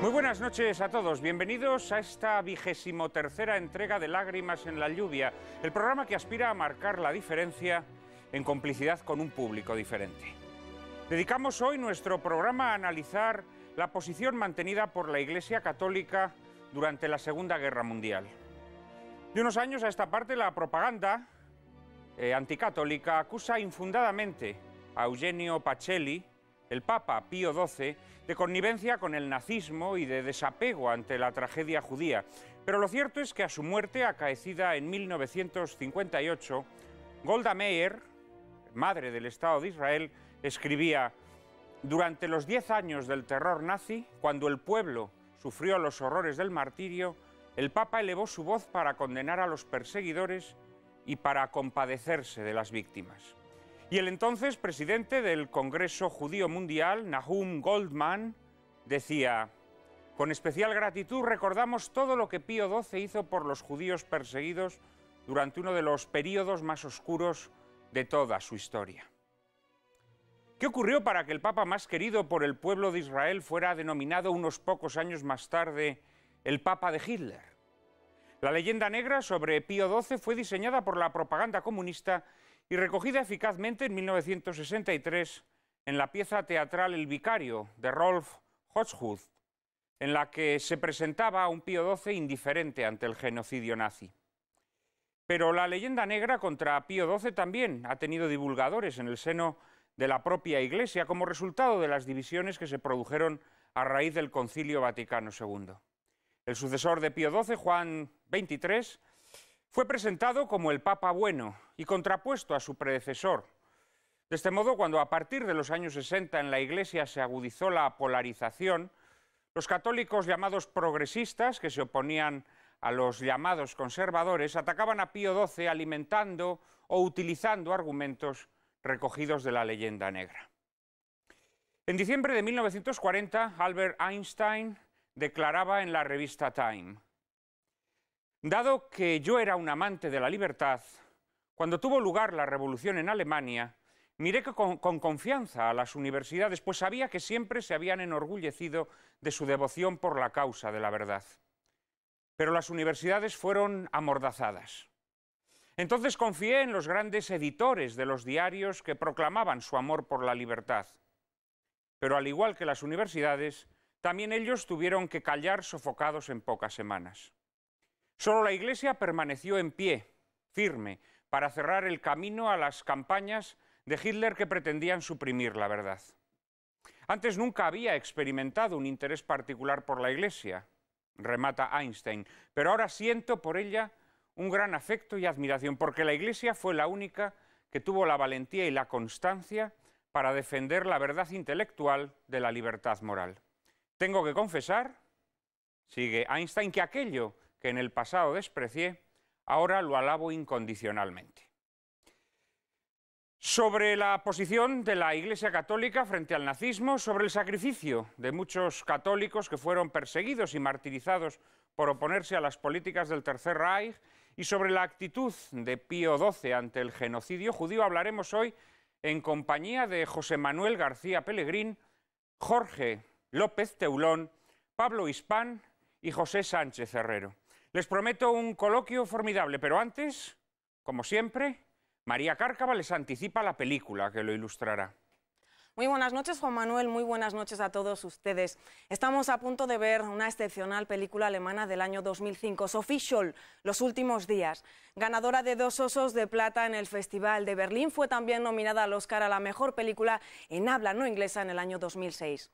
Muy buenas noches a todos, bienvenidos a esta 23ª entrega de Lágrimas en la lluvia, el programa que aspira a marcar la diferencia en complicidad con un público diferente. Dedicamos hoy nuestro programa a analizar la posición mantenida por la Iglesia Católica durante la Segunda Guerra Mundial. De unos años a esta parte, la propaganda anticatólica acusa infundadamente a Eugenio Pacelli, el Papa Pío XII, de connivencia con el nazismo y de desapego ante la tragedia judía. Pero lo cierto es que a su muerte, acaecida en 1958, Golda Meir, madre del Estado de Israel, escribía: durante los 10 años del terror nazi, cuando el pueblo sufrió los horrores del martirio, el Papa elevó su voz para condenar a los perseguidores y para compadecerse de las víctimas. Y el entonces presidente del Congreso Judío Mundial, Nahum Goldman, decía: con especial gratitud recordamos todo lo que Pío XII hizo por los judíos perseguidos durante uno de los períodos más oscuros de toda su historia. ¿Qué ocurrió para que el Papa más querido por el pueblo de Israel fuera denominado unos pocos años más tarde el Papa de Hitler? La leyenda negra sobre Pío XII fue diseñada por la propaganda comunista y recogida eficazmente en 1963 en la pieza teatral El Vicario, de Rolf Hochhuth, en la que se presentaba a un Pío XII indiferente ante el genocidio nazi. Pero la leyenda negra contra Pío XII también ha tenido divulgadores en el seno de la propia Iglesia, como resultado de las divisiones que se produjeron a raíz del Concilio Vaticano II. El sucesor de Pío XII, Juan XXIII, fue presentado como el Papa bueno y contrapuesto a su predecesor. De este modo, cuando a partir de los años 60 en la Iglesia se agudizó la polarización, los católicos llamados progresistas, que se oponían a los llamados conservadores, atacaban a Pío XII alimentando o utilizando argumentos recogidos de la leyenda negra. En diciembre de 1940, Albert Einstein declaraba en la revista Time: dado que yo era un amante de la libertad, cuando tuvo lugar la revolución en Alemania, miré con confianza a las universidades, pues sabía que siempre se habían enorgullecido de su devoción por la causa de la verdad. Pero las universidades fueron amordazadas. Entonces confié en los grandes editores de los diarios que proclamaban su amor por la libertad. Pero al igual que las universidades, también ellos tuvieron que callar sofocados en pocas semanas. Solo la Iglesia permaneció en pie, firme, para cerrar el camino a las campañas de Hitler que pretendían suprimir la verdad. Antes nunca había experimentado un interés particular por la Iglesia, remata Einstein, pero ahora siento por ella un gran afecto y admiración, porque la Iglesia fue la única que tuvo la valentía y la constancia para defender la verdad intelectual de la libertad moral. Tengo que confesar, sigue Einstein, que aquello que en el pasado desprecié, ahora lo alabo incondicionalmente. Sobre la posición de la Iglesia Católica frente al nazismo, sobre el sacrificio de muchos católicos que fueron perseguidos y martirizados por oponerse a las políticas del Tercer Reich, y sobre la actitud de Pío XII ante el genocidio judío, hablaremos hoy en compañía de José Manuel García Pellegrín, Jorge López Teulón, Pablo Hispán y José Sánchez Herrero. Les prometo un coloquio formidable, pero antes, como siempre, María Cárcava les anticipa la película que lo ilustrará. Muy buenas noches, Juan Manuel, muy buenas noches a todos ustedes. Estamos a punto de ver una excepcional película alemana del año 2005, Sophie Scholl, Los últimos días. Ganadora de 2 Osos de Plata en el Festival de Berlín, fue también nominada al Oscar a la mejor película en habla no inglesa en el año 2006.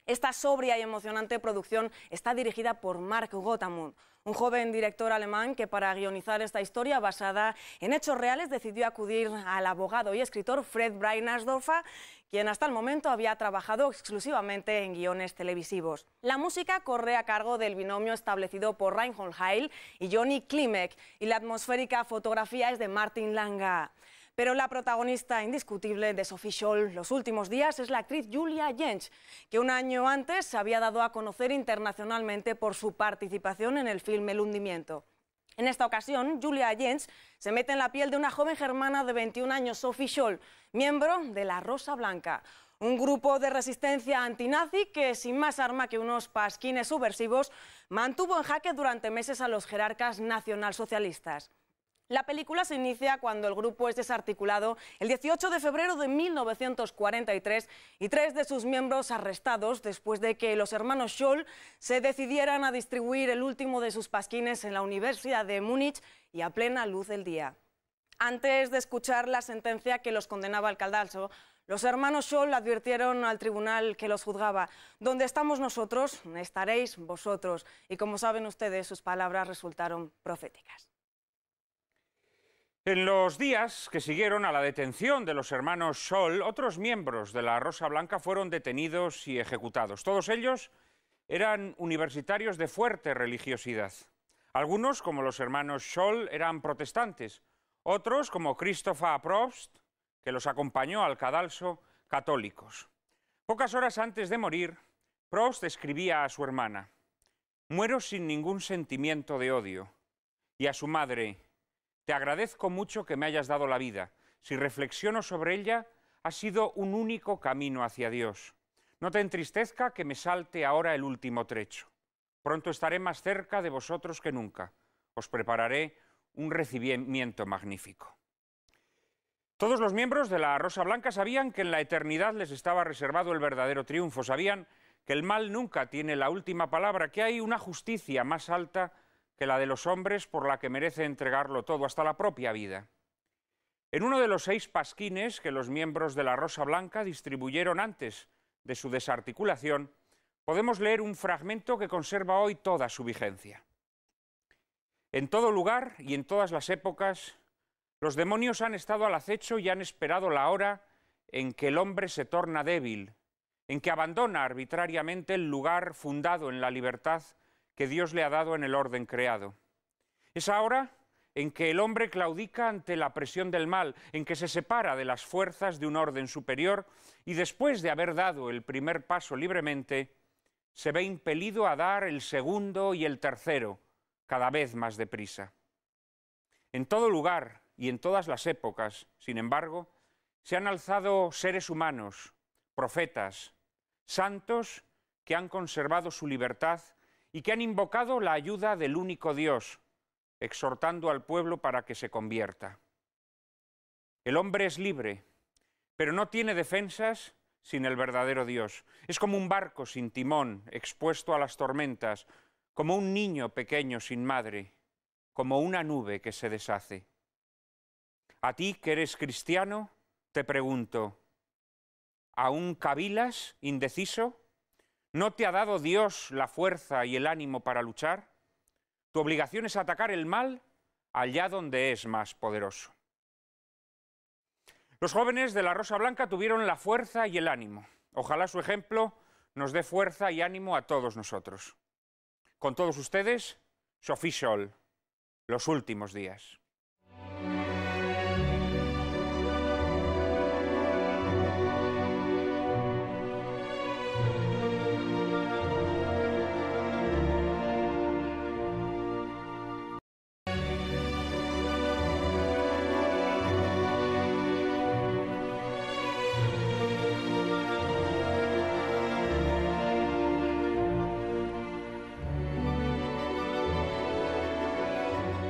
Esta sobria y emocionante producción está dirigida por Mark Gottamund, un joven director alemán que para guionizar esta historia basada en hechos reales decidió acudir al abogado y escritor Fred Breinersdorfer, quien hasta el momento había trabajado exclusivamente en guiones televisivos. La música corre a cargo del binomio establecido por Reinhold Heil y Johnny Klimek, y la atmosférica fotografía es de Martin Langa. Pero la protagonista indiscutible de Sophie Scholl, Los últimos días, es la actriz Julia Jentsch, que un año antes se había dado a conocer internacionalmente por su participación en el film El hundimiento. En esta ocasión, Julia Jentz se mete en la piel de una joven germana de 21 años, Sophie Scholl, miembro de la Rosa Blanca, un grupo de resistencia antinazi que, sin más arma que unos pasquines subversivos, mantuvo en jaque durante meses a los jerarcas nacionalsocialistas. La película se inicia cuando el grupo es desarticulado el 18 de febrero de 1943 y 3 de sus miembros arrestados después de que los hermanos Scholl se decidieran a distribuir el último de sus pasquines en la Universidad de Múnich y a plena luz del día. Antes de escuchar la sentencia que los condenaba al cadalso, los hermanos Scholl advirtieron al tribunal que los juzgaba: donde estamos nosotros, estaréis vosotros. Y como saben ustedes, sus palabras resultaron proféticas. En los días que siguieron a la detención de los hermanos Scholl, otros miembros de la Rosa Blanca fueron detenidos y ejecutados. Todos ellos eran universitarios de fuerte religiosidad. Algunos, como los hermanos Scholl, eran protestantes. Otros, como Christopher Probst, que los acompañó al cadalso, católicos. Pocas horas antes de morir, Probst escribía a su hermana: «Muero sin ningún sentimiento de odio». Y a su madre: «Te agradezco mucho que me hayas dado la vida. Si reflexiono sobre ella, ha sido un único camino hacia Dios. No te entristezca que me salte ahora el último trecho. Pronto estaré más cerca de vosotros que nunca. Os prepararé un recibimiento magnífico». Todos los miembros de la Rosa Blanca sabían que en la eternidad les estaba reservado el verdadero triunfo. Sabían que el mal nunca tiene la última palabra, que hay una justicia más alta que la de los hombres, por la que merece entregarlo todo, hasta la propia vida. En uno de los 6 pasquines que los miembros de la Rosa Blanca distribuyeron antes de su desarticulación, podemos leer un fragmento que conserva hoy toda su vigencia. En todo lugar y en todas las épocas, los demonios han estado al acecho y han esperado la hora en que el hombre se torna débil, en que abandona arbitrariamente el lugar fundado en la libertad que Dios le ha dado en el orden creado. Es ahora en que el hombre claudica ante la presión del mal, en que se separa de las fuerzas de un orden superior y, después de haber dado el primer paso libremente, se ve impelido a dar el segundo y el tercero, cada vez más deprisa. En todo lugar y en todas las épocas, sin embargo, se han alzado seres humanos, profetas, santos que han conservado su libertad y que han invocado la ayuda del único Dios, exhortando al pueblo para que se convierta. El hombre es libre, pero no tiene defensas sin el verdadero Dios. Es como un barco sin timón, expuesto a las tormentas, como un niño pequeño sin madre, como una nube que se deshace. A ti, que eres cristiano, te pregunto: ¿aún cavilas, indeciso? ¿No te ha dado Dios la fuerza y el ánimo para luchar? Tu obligación es atacar el mal allá donde es más poderoso. Los jóvenes de la Rosa Blanca tuvieron la fuerza y el ánimo. Ojalá su ejemplo nos dé fuerza y ánimo a todos nosotros. Con todos ustedes, Sophie Scholl, Los últimos días.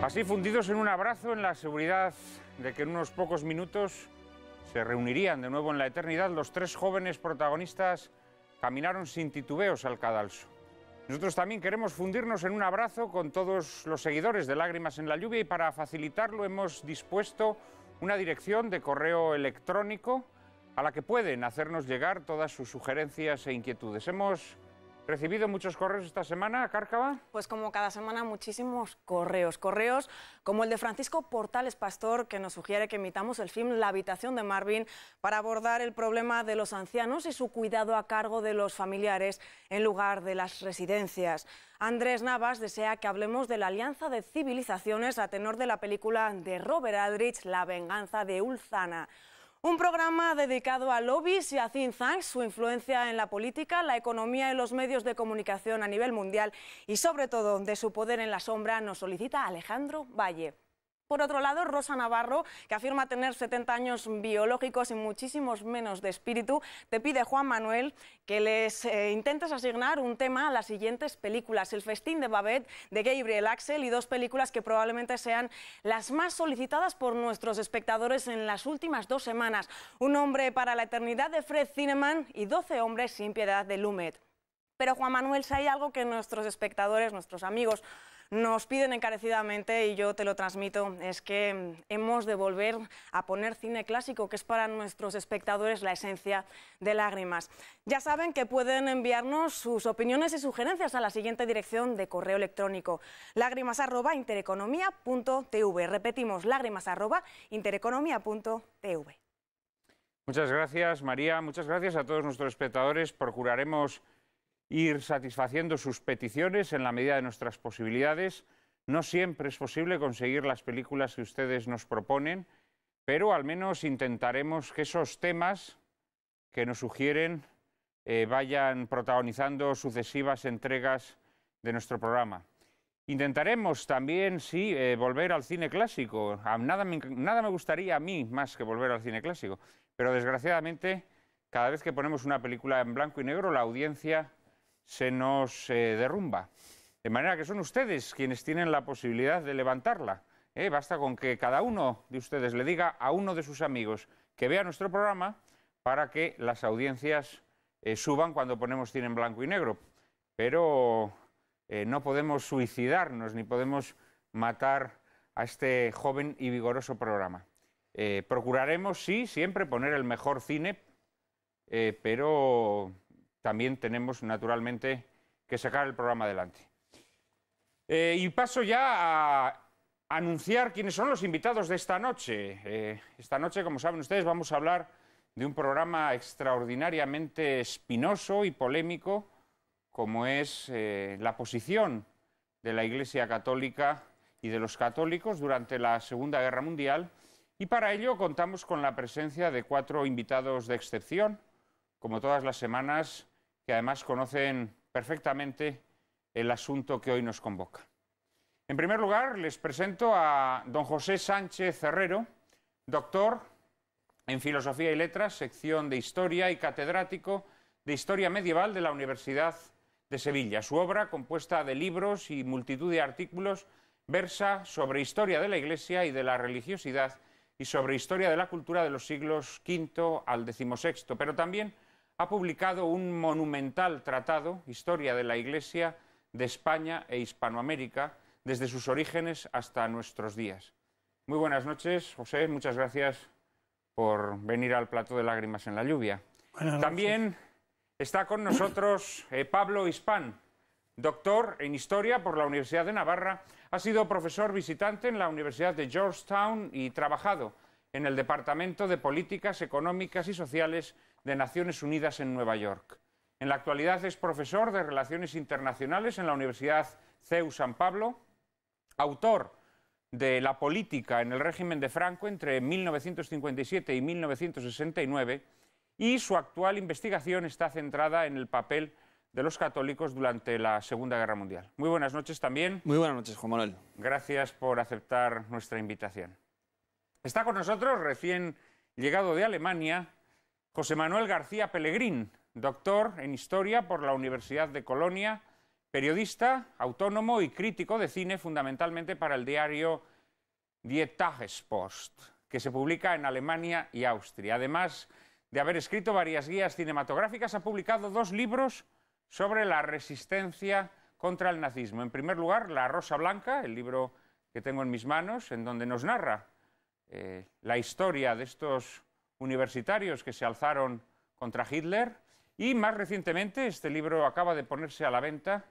Así, fundidos en un abrazo, en la seguridad de que en unos pocos minutos se reunirían de nuevo en la eternidad, los 3 jóvenes protagonistas caminaron sin titubeos al cadalso. Nosotros también queremos fundirnos en un abrazo con todos los seguidores de Lágrimas en la Lluvia, y para facilitarlo hemos dispuesto una dirección de correo electrónico a la que pueden hacernos llegar todas sus sugerencias e inquietudes. Hemos recibido muchos correos esta semana, Cárcava. Pues como cada semana, muchísimos correos como el de Francisco Portales Pastor, que nos sugiere que emitamos el film La habitación de Marvin para abordar el problema de los ancianos y su cuidado a cargo de los familiares en lugar de las residencias. Andrés Navas desea que hablemos de la alianza de civilizaciones a tenor de la película de Robert Aldrich, La venganza de Ulzana. Un programa dedicado a lobbies y a think tanks, su influencia en la política, la economía y los medios de comunicación a nivel mundial y sobre todo de su poder en la sombra, nos solicita Alejandro Valle. Por otro lado, Rosa Navarro, que afirma tener 70 años biológicos y muchísimos menos de espíritu, te pide, Juan Manuel, que les intentes asignar un tema a las siguientes películas: El festín de Babette, de Gabriel Axel, y dos películas que probablemente sean las más solicitadas por nuestros espectadores en las últimas 2 semanas: Un hombre para la eternidad, de Fred Zinnemann, y 12 hombres sin piedad, de Lumet. Pero, Juan Manuel, si hay algo que nuestros espectadores, nuestros amigos, nos piden encarecidamente, y yo te lo transmito, es que hemos de volver a poner cine clásico, que es para nuestros espectadores la esencia de Lágrimas. Ya saben que pueden enviarnos sus opiniones y sugerencias a la siguiente dirección de correo electrónico: lágrimas@intereconomia.tv. Repetimos, lágrimas@intereconomia.tv. Muchas gracias, María. Muchas gracias a todos nuestros espectadores. Procuraremos ir satisfaciendo sus peticiones en la medida de nuestras posibilidades. No siempre es posible conseguir las películas que ustedes nos proponen, pero al menos intentaremos que esos temas que nos sugieren vayan protagonizando sucesivas entregas de nuestro programa. Intentaremos también, sí, volver al cine clásico. Nada me gustaría a mí más que volver al cine clásico, pero desgraciadamente cada vez que ponemos una película en blanco y negro, la audiencia se nos derrumba. De manera que son ustedes quienes tienen la posibilidad de levantarla. Basta con que cada uno de ustedes le diga a uno de sus amigos que vea nuestro programa para que las audiencias suban cuando ponemos cine en blanco y negro. Pero no podemos suicidarnos ni podemos matar a este joven y vigoroso programa. Procuraremos, sí, siempre poner el mejor cine, pero también tenemos, naturalmente, que sacar el programa adelante. Y paso ya a anunciar quiénes son los invitados de esta noche. Esta noche, como saben ustedes, vamos a hablar de un programa extraordinariamente espinoso y polémico, como es la posición de la Iglesia Católica y de los católicos durante la Segunda Guerra Mundial. Y para ello contamos con la presencia de 4 invitados de excepción, como todas las semanas, que además conocen perfectamente el asunto que hoy nos convoca. En primer lugar, les presento a don José Sánchez Herrero, doctor en Filosofía y Letras, sección de Historia, y catedrático de Historia Medieval de la Universidad de Sevilla. Su obra, compuesta de libros y multitud de artículos, versa sobre historia de la Iglesia y de la religiosidad y sobre historia de la cultura de los siglos V al XVI, pero también ha publicado un monumental tratado, Historia de la Iglesia de España e Hispanoamérica, desde sus orígenes hasta nuestros días. Muy buenas noches, José, muchas gracias por venir al plató de Lágrimas en la Lluvia. También está con nosotros Pablo Hispán, doctor en Historia por la Universidad de Navarra, ha sido profesor visitante en la Universidad de Georgetown y trabajado en el Departamento de Políticas Económicas y Sociales de Naciones Unidas en Nueva York. En la actualidad es profesor de Relaciones Internacionales en la Universidad CEU San Pablo, autor de La política en el régimen de Franco entre 1957 y 1969, y su actual investigación está centrada en el papel de los católicos durante la Segunda Guerra Mundial. Muy buenas noches también. Muy buenas noches, Juan Manuel. Gracias por aceptar nuestra invitación. Está con nosotros, recién llegado de Alemania, José Manuel García Pellegrín, doctor en Historia por la Universidad de Colonia, periodista, autónomo y crítico de cine, fundamentalmente para el diario Die Tagespost, que se publica en Alemania y Austria. Además de haber escrito varias guías cinematográficas, ha publicado 2 libros sobre la resistencia contra el nazismo. En primer lugar, La Rosa Blanca, el libro que tengo en mis manos, en donde nos narra la historia de estos universitarios que se alzaron contra Hitler, y más recientemente este libro acaba de ponerse a la venta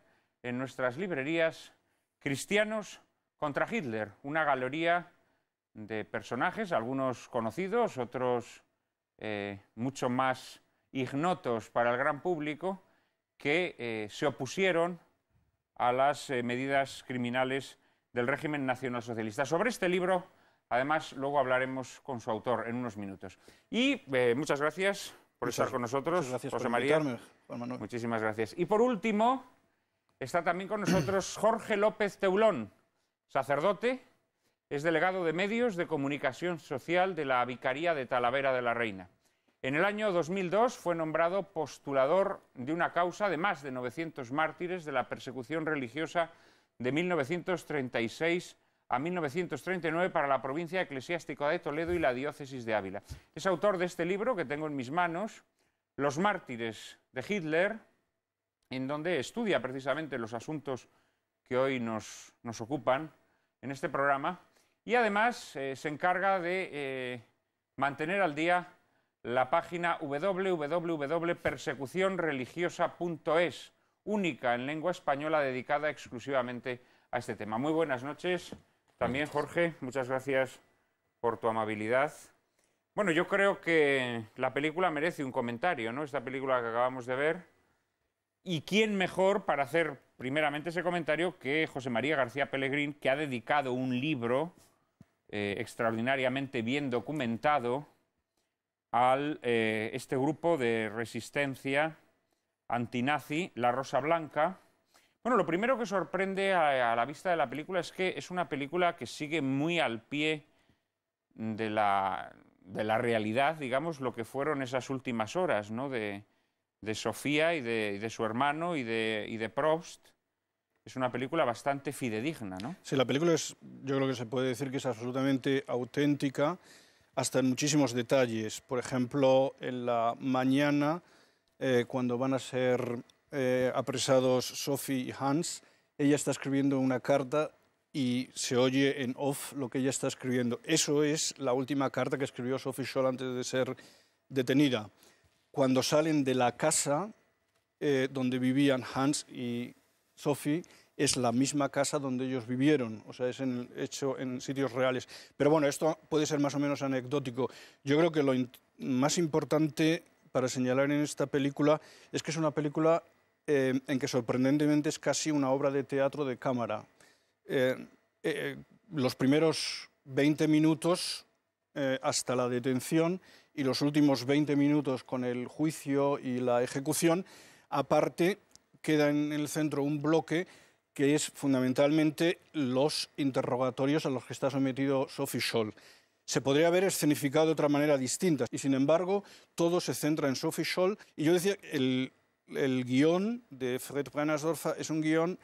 en nuestras librerías, Cristianos contra Hitler, una galería de personajes, algunos conocidos, otros mucho más ignotos para el gran público, que se opusieron a las medidas criminales del régimen nacionalsocialista. Sobre este libro Además, luego hablaremos con su autor en unos minutos. Y muchas gracias por estar con nosotros, gracias José por María. invitarme, Juan Manuel. Muchísimas gracias. Y por último, está también con nosotros Jorge López Teulón, sacerdote, es delegado de Medios de Comunicación Social de la Vicaría de Talavera de la Reina. En el año 2002 fue nombrado postulador de una causa de más de 900 mártires de la persecución religiosa de 1936 a 1939 para la provincia eclesiástica de Toledo y la diócesis de Ávila. Es autor de este libro que tengo en mis manos, Los mártires de Hitler, en donde estudia precisamente los asuntos que hoy nos ocupan en este programa, y además se encarga de mantener al día la página www.persecucionreligiosa.es, única en lengua española dedicada exclusivamente a este tema. Muy buenas noches. También, Jorge, muchas gracias por tu amabilidad. Bueno, yo creo que la película merece un comentario, ¿no? Esta película que acabamos de ver. ¿Y quién mejor para hacer primeramente ese comentario que José María García Pellegrín, que ha dedicado un libro extraordinariamente bien documentado a este grupo de resistencia antinazi, La Rosa Blanca? Bueno, lo primero que sorprende a la vista de la película es que es una película que sigue muy al pie de la realidad, digamos, lo que fueron esas últimas horas, ¿no? de Sofía y de su hermano y de Prost. Es una película bastante fidedigna, ¿no? Sí, la película yo creo que se puede decir que es absolutamente auténtica, hasta en muchísimos detalles. Por ejemplo, en la mañana, cuando van a ser apresados Sophie y Hans, ella está escribiendo una carta y se oye en off lo que ella está escribiendo. Eso es la última carta que escribió Sophie Scholl antes de ser detenida. Cuando salen de la casa donde vivían Hans y Sophie, es la misma casa donde ellos vivieron, o sea, es hecho en sitios reales. Pero bueno, esto puede ser más o menos anecdótico. Yo creo que lo más importante para señalar en esta película es que es una película en que sorprendentemente es casi una obra de teatro de cámara. Los primeros 20 minutos hasta la detención y los últimos 20 minutos con el juicio y la ejecución, aparte queda en el centro un bloque que es fundamentalmente los interrogatorios a los que está sometido Sophie Scholl. Se podría haber escenificado de otra manera distinta y, sin embargo, todo se centra en Sophie Scholl. Y yo decía, el guión de Fred Brennersdorfer es un guión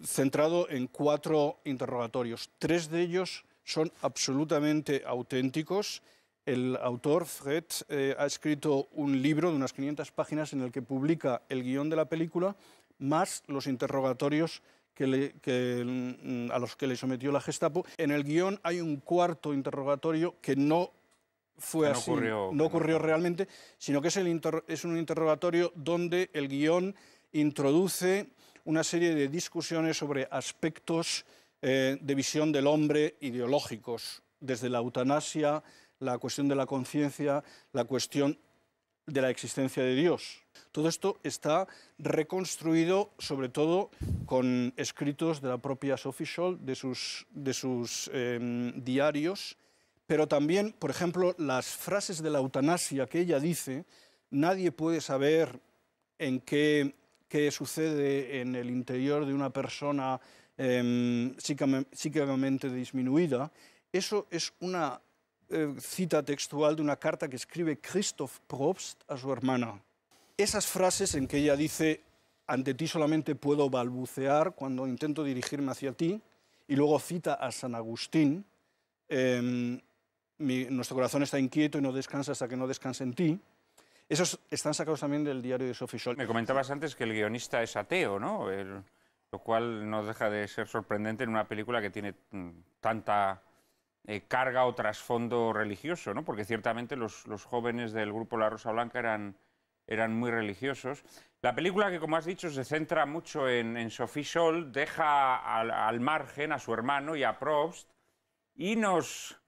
centrado en 4 interrogatorios. 3 de ellos son absolutamente auténticos. El autor, Fred, ha escrito un libro de unas 500 páginas en el que publica el guión de la película, más los interrogatorios a los que le sometió la Gestapo. En el guión hay un 4º interrogatorio que no fue así, no ocurrió realmente, sino que es un interrogatorio donde el guión introduce una serie de discusiones sobre aspectos de visión del hombre ideológicos, desde la eutanasia, la cuestión de la conciencia, la cuestión de la existencia de Dios. Todo esto está reconstruido sobre todo con escritos de la propia Sophie Scholl, de sus diarios, pero también, por ejemplo, las frases de la eutanasia que ella dice. Nadie puede saber en qué sucede en el interior de una persona psíquicamente disminuida. Eso es una cita textual de una carta que escribe Christoph Probst a su hermana. Esas frases en que ella dice: ante ti solamente puedo balbucear cuando intento dirigirme hacia ti, y luego cita a San Agustín, nuestro corazón está inquieto y no descansa hasta que no descanse en ti. Esos están sacados también del diario de Sophie Scholl. Me comentabas antes que el guionista es ateo, ¿no? Lo cual no deja de ser sorprendente en una película que tiene tanta carga o trasfondo religioso, ¿no? Porque ciertamente los jóvenes del grupo La Rosa Blanca eran muy religiosos. La película, que como has dicho se centra mucho en Sophie Scholl, deja al margen a su hermano y a Probst y nos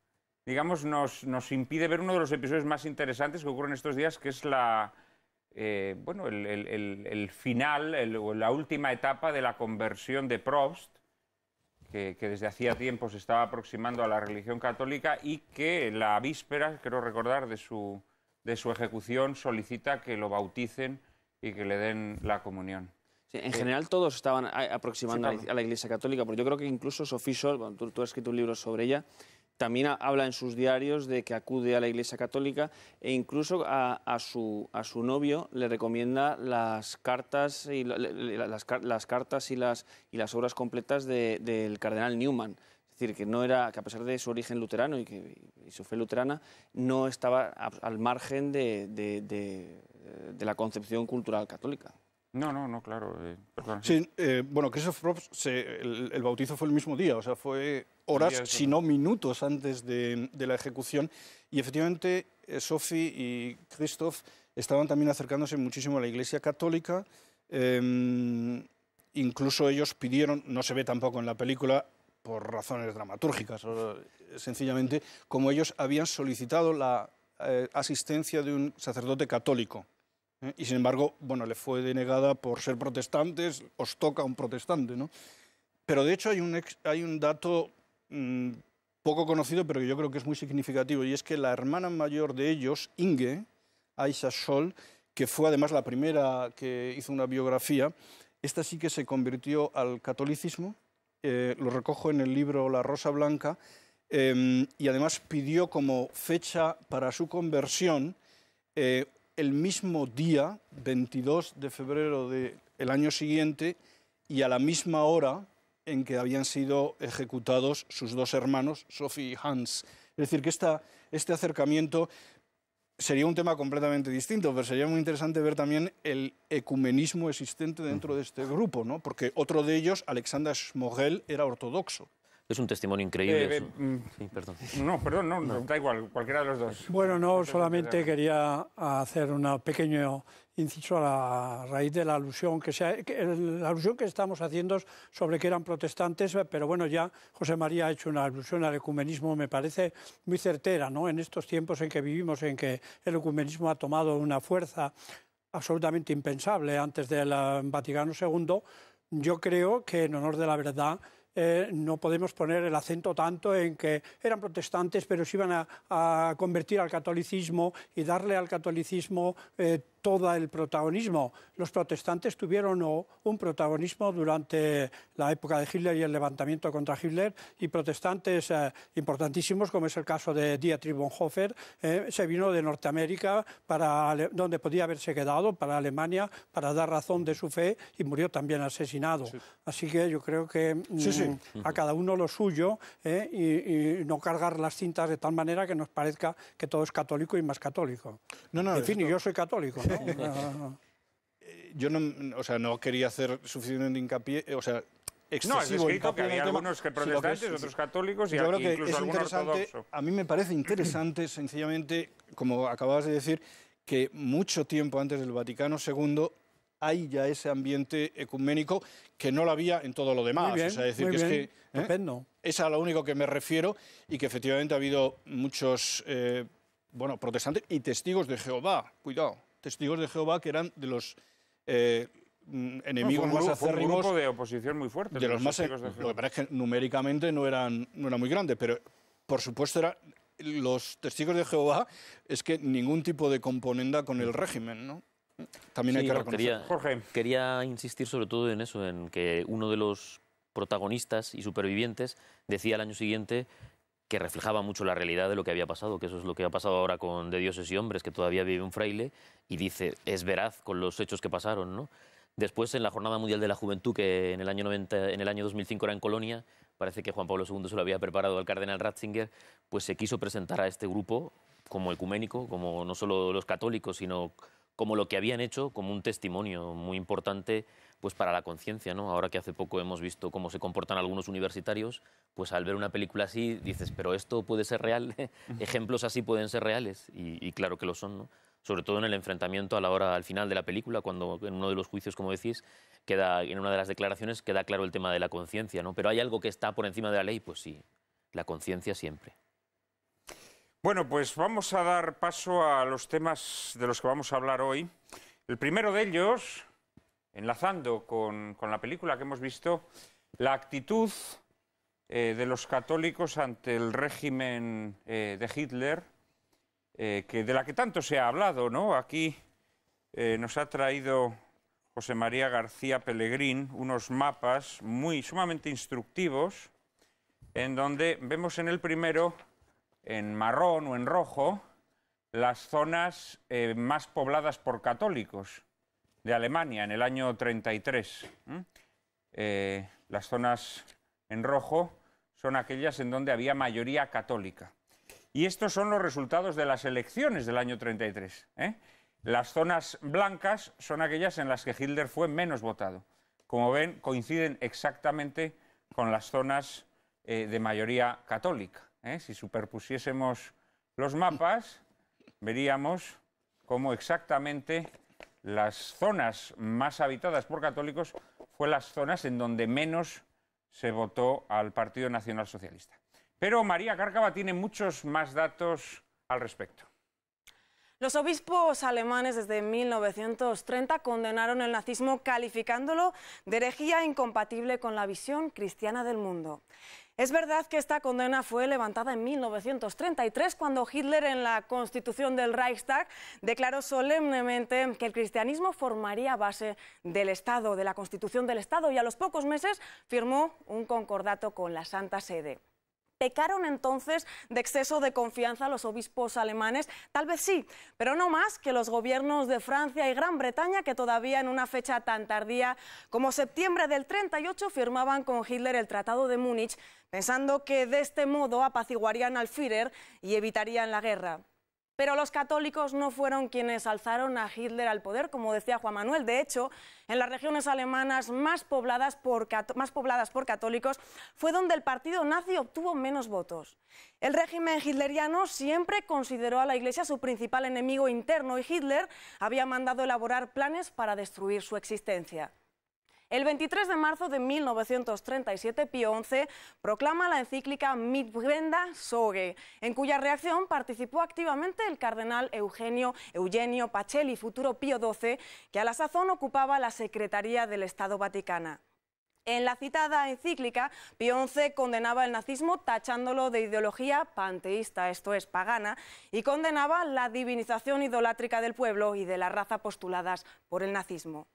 impide ver uno de los episodios más interesantes que ocurren estos días, que es el final, la última etapa de la conversión de Probst, que desde hacía tiempo se estaba aproximando a la religión católica y que la víspera, creo recordar, de su ejecución solicita que lo bauticen y que le den la comunión. Sí, en general todos estaban aproximando a la Iglesia Católica, porque yo creo que incluso Sophie Scholl, bueno, tú has escrito un libro sobre ella, también habla en sus diarios de que acude a la Iglesia Católica e incluso a su novio le recomienda las cartas y las cartas y las obras completas del cardenal Newman. Es decir, que a pesar de su origen luterano y su fe luterana, no estaba al margen de la concepción cultural católica. No, claro. Perdón. Sí, bueno, Christoph Probst, el bautizo fue el mismo día, o sea, fue horas, si no minutos antes de la ejecución. Y efectivamente, Sophie y Christoph estaban también acercándose muchísimo a la Iglesia Católica. Incluso ellos pidieron, no se ve tampoco en la película, por razones dramatúrgicas, sencillamente, como ellos habían solicitado la asistencia de un sacerdote católico. Y sin embargo, bueno, le fue denegada por ser protestantes, os toca un protestante, ¿no? Pero de hecho hay un dato poco conocido, pero que yo creo que es muy significativo, y es que la hermana mayor de ellos, Inge, Aisha Scholl, que fue además la primera que hizo una biografía, esta sí que se convirtió al catolicismo, lo recojo en el libro La Rosa Blanca, y además pidió como fecha para su conversión el mismo día, 22 de febrero del año siguiente, y a la misma hora en que habían sido ejecutados sus dos hermanos, Sophie y Hans. Es decir, que este acercamiento sería un tema completamente distinto, pero sería muy interesante ver también el ecumenismo existente dentro de este grupo, ¿no? Porque otro de ellos, Alexander Schmogel, era ortodoxo. Es un testimonio increíble. Sí, perdón. No, da igual, cualquiera de los dos. Bueno, no, solamente quería hacer un pequeño inciso a raíz de la alusión que estamos haciendo sobre que eran protestantes, pero bueno, ya José María ha hecho una alusión al ecumenismo, me parece muy certera, ¿no? En estos tiempos en que vivimos, en que el ecumenismo ha tomado una fuerza absolutamente impensable antes del Vaticano II, yo creo que en honor de la verdad no podemos poner el acento tanto en que eran protestantes pero se iban a convertir al catolicismo y darle al catolicismo todo el protagonismo. Los protestantes tuvieron un protagonismo durante la época de Hitler y el levantamiento contra Hitler, y protestantes importantísimos, como es el caso de Dietrich Bonhoeffer, se vino de Norteamérica, donde podía haberse quedado, para Alemania, para dar razón de su fe, y murió también asesinado. Sí. Así que yo creo que a cada uno lo suyo, y no cargar las cintas de tal manera que nos parezca que todo es católico y más católico. En fin, yo soy católico, ¿no? Yo no quería hacer suficiente hincapié, excesivo. No, es escrito que había algunos protestantes, otros católicos y incluso algunos ortodoxos. A mí me parece interesante, sencillamente, como acababas de decir, que mucho tiempo antes del Vaticano II hay ya ese ambiente ecuménico que no lo había en todo lo demás. Muy bien, estupendo. Es a lo único que me refiero, y que efectivamente ha habido muchos protestantes y testigos de Jehová, cuidado, testigos de Jehová que eran de los enemigos más acérrimos. Un grupo de oposición muy fuerte. De los más, lo que pasa es que numéricamente no era muy grande, pero por supuesto los testigos de Jehová es que ningún tipo de componenda con el régimen, ¿no? También hay que reconocer. Quería insistir sobre todo en eso, en que uno de los protagonistas y supervivientes decía al año siguiente que reflejaba mucho la realidad de lo que había pasado, que eso es lo que ha pasado ahora con De Dioses y Hombres, que todavía vive un fraile, y dice, es veraz con los hechos que pasaron, ¿no? Después, en la Jornada Mundial de la Juventud, que en el año 2005 era en Colonia, parece que Juan Pablo II se lo había preparado al cardenal Ratzinger, pues se quiso presentar a este grupo como ecuménico, como no solo los católicos, sino como lo que habían hecho, como un testimonio muy importante pues para la conciencia, ¿no? Ahora que hace poco hemos visto cómo se comportan algunos universitarios, pues al ver una película así dices, ¿pero esto puede ser real? ¿Ejemplos así pueden ser reales? Y claro que lo son, ¿no? Sobre todo en el enfrentamiento al final de la película, cuando en uno de los juicios, como decís, en una de las declaraciones queda claro el tema de la conciencia, ¿no? Pero ¿hay algo que está por encima de la ley? Pues sí, la conciencia siempre. Bueno, pues vamos a dar paso a los temas de los que vamos a hablar hoy. El primero de ellos, enlazando con la película que hemos visto, la actitud de los católicos ante el régimen de Hitler, de la que tanto se ha hablado, ¿no? Aquí nos ha traído José María García Pellegrín unos mapas sumamente instructivos, en donde vemos en el primero, en marrón o en rojo, las zonas más pobladas por católicos de Alemania en el año 33. Las zonas en rojo son aquellas en donde había mayoría católica. Y estos son los resultados de las elecciones del año 33. Las zonas blancas son aquellas en las que Hitler fue menos votado. Como ven, coinciden exactamente con las zonas de mayoría católica. Si superpusiésemos los mapas, veríamos cómo exactamente las zonas más habitadas por católicos fue las zonas en donde menos se votó al Partido Nacional Socialista. Pero María Cárcava tiene muchos más datos al respecto. Los obispos alemanes desde 1930 condenaron el nazismo calificándolo de herejía incompatible con la visión cristiana del mundo. Es verdad que esta condena fue levantada en 1933 cuando Hitler en la Constitución del Reichstag declaró solemnemente que el cristianismo formaría base del Estado, de la Constitución del Estado, y a los pocos meses firmó un concordato con la Santa Sede. ¿Pecaron entonces de exceso de confianza los obispos alemanes? Tal vez sí, pero no más que los gobiernos de Francia y Gran Bretaña, que todavía en una fecha tan tardía como septiembre del 38 firmaban con Hitler el Tratado de Múnich, pensando que de este modo apaciguarían al Führer y evitarían la guerra. Pero los católicos no fueron quienes alzaron a Hitler al poder, como decía Juan Manuel. De hecho, en las regiones alemanas más pobladas por católicos fue donde el partido nazi obtuvo menos votos. El régimen hitleriano siempre consideró a la Iglesia su principal enemigo interno y Hitler había mandado elaborar planes para destruir su existencia. El 23 de marzo de 1937, Pío XI proclama la encíclica Mitwenda Sorge, en cuya redacción participó activamente el cardenal Eugenio Pacelli, futuro Pío XII, que a la sazón ocupaba la Secretaría del Estado Vaticana. En la citada encíclica, Pío XI condenaba el nazismo tachándolo de ideología panteísta, esto es, pagana, y condenaba la divinización idolátrica del pueblo y de la raza postuladas por el nazismo.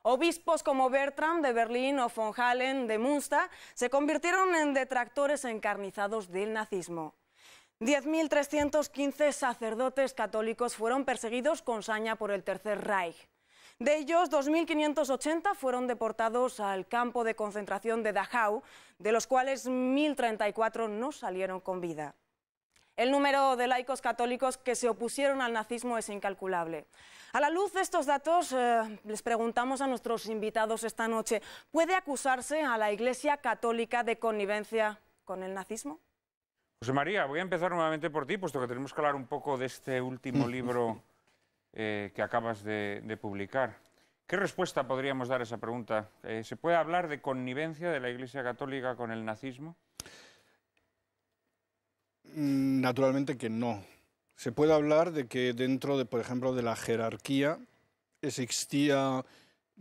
Obispos como Bertram de Berlín o von Halen de Münster se convirtieron en detractores encarnizados del nazismo. 10.315 sacerdotes católicos fueron perseguidos con saña por el Tercer Reich. De ellos, 2.580 fueron deportados al campo de concentración de Dachau, de los cuales 1.034 no salieron con vida. El número de laicos católicos que se opusieron al nazismo es incalculable. A la luz de estos datos, les preguntamos a nuestros invitados esta noche, ¿puede acusarse a la Iglesia Católica de connivencia con el nazismo? José María, voy a empezar nuevamente por ti, puesto que tenemos que hablar un poco de este último libro que acabas de publicar. ¿Qué respuesta podríamos dar a esa pregunta? ¿Se puede hablar de connivencia de la Iglesia Católica con el nazismo? Naturalmente que no. Se puede hablar de que dentro de, por ejemplo, de la jerarquía existía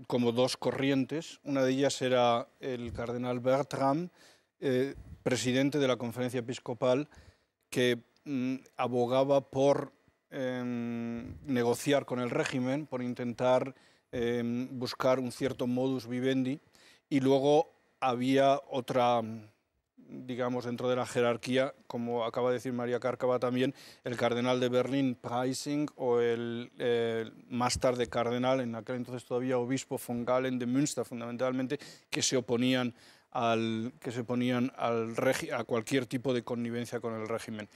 como dos corrientes. Una de ellas era el cardenal Bertram, presidente de la Conferencia Episcopal, que abogaba por negociar con el régimen, por intentar buscar un cierto modus vivendi, y luego había otra, digamos, dentro de la jerarquía, como acaba de decir María Cárcava también, el cardenal de Berlín, Preissing, o el más tarde cardenal, en aquel entonces todavía obispo von Galen de Münster, fundamentalmente, que se oponían a cualquier tipo de connivencia con el régimen.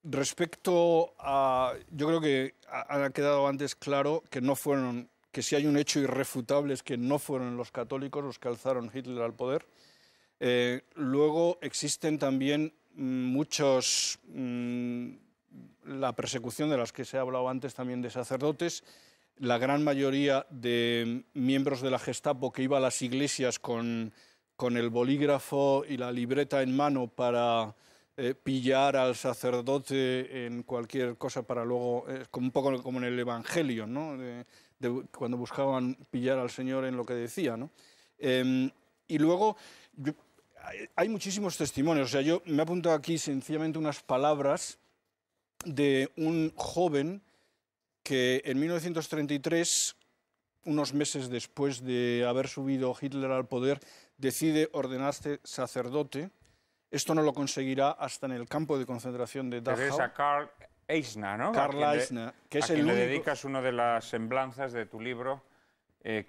Respecto a... Yo creo que ha quedado antes claro que si hay un hecho irrefutable es que no fueron los católicos los que alzaron Hitler al poder. Luego existen también la persecución de las que se ha hablado antes también de sacerdotes. La gran mayoría de miembros de la Gestapo que iba a las iglesias con el bolígrafo y la libreta en mano para pillar al sacerdote en cualquier cosa para luego, un poco como en el Evangelio, ¿no? Cuando buscaban pillar al Señor en lo que decía, ¿no? Y luego, hay muchísimos testimonios. O sea, yo me he apuntado aquí sencillamente unas palabras de un joven que en 1933, unos meses después de haber subido Hitler al poder, decide ordenarse sacerdote. Esto no lo conseguirá hasta en el campo de concentración de Dachau. Es a Karl Eisner, ¿no? Karl Eisner, que es el único... único... le dedicas una de las semblanzas de tu libro,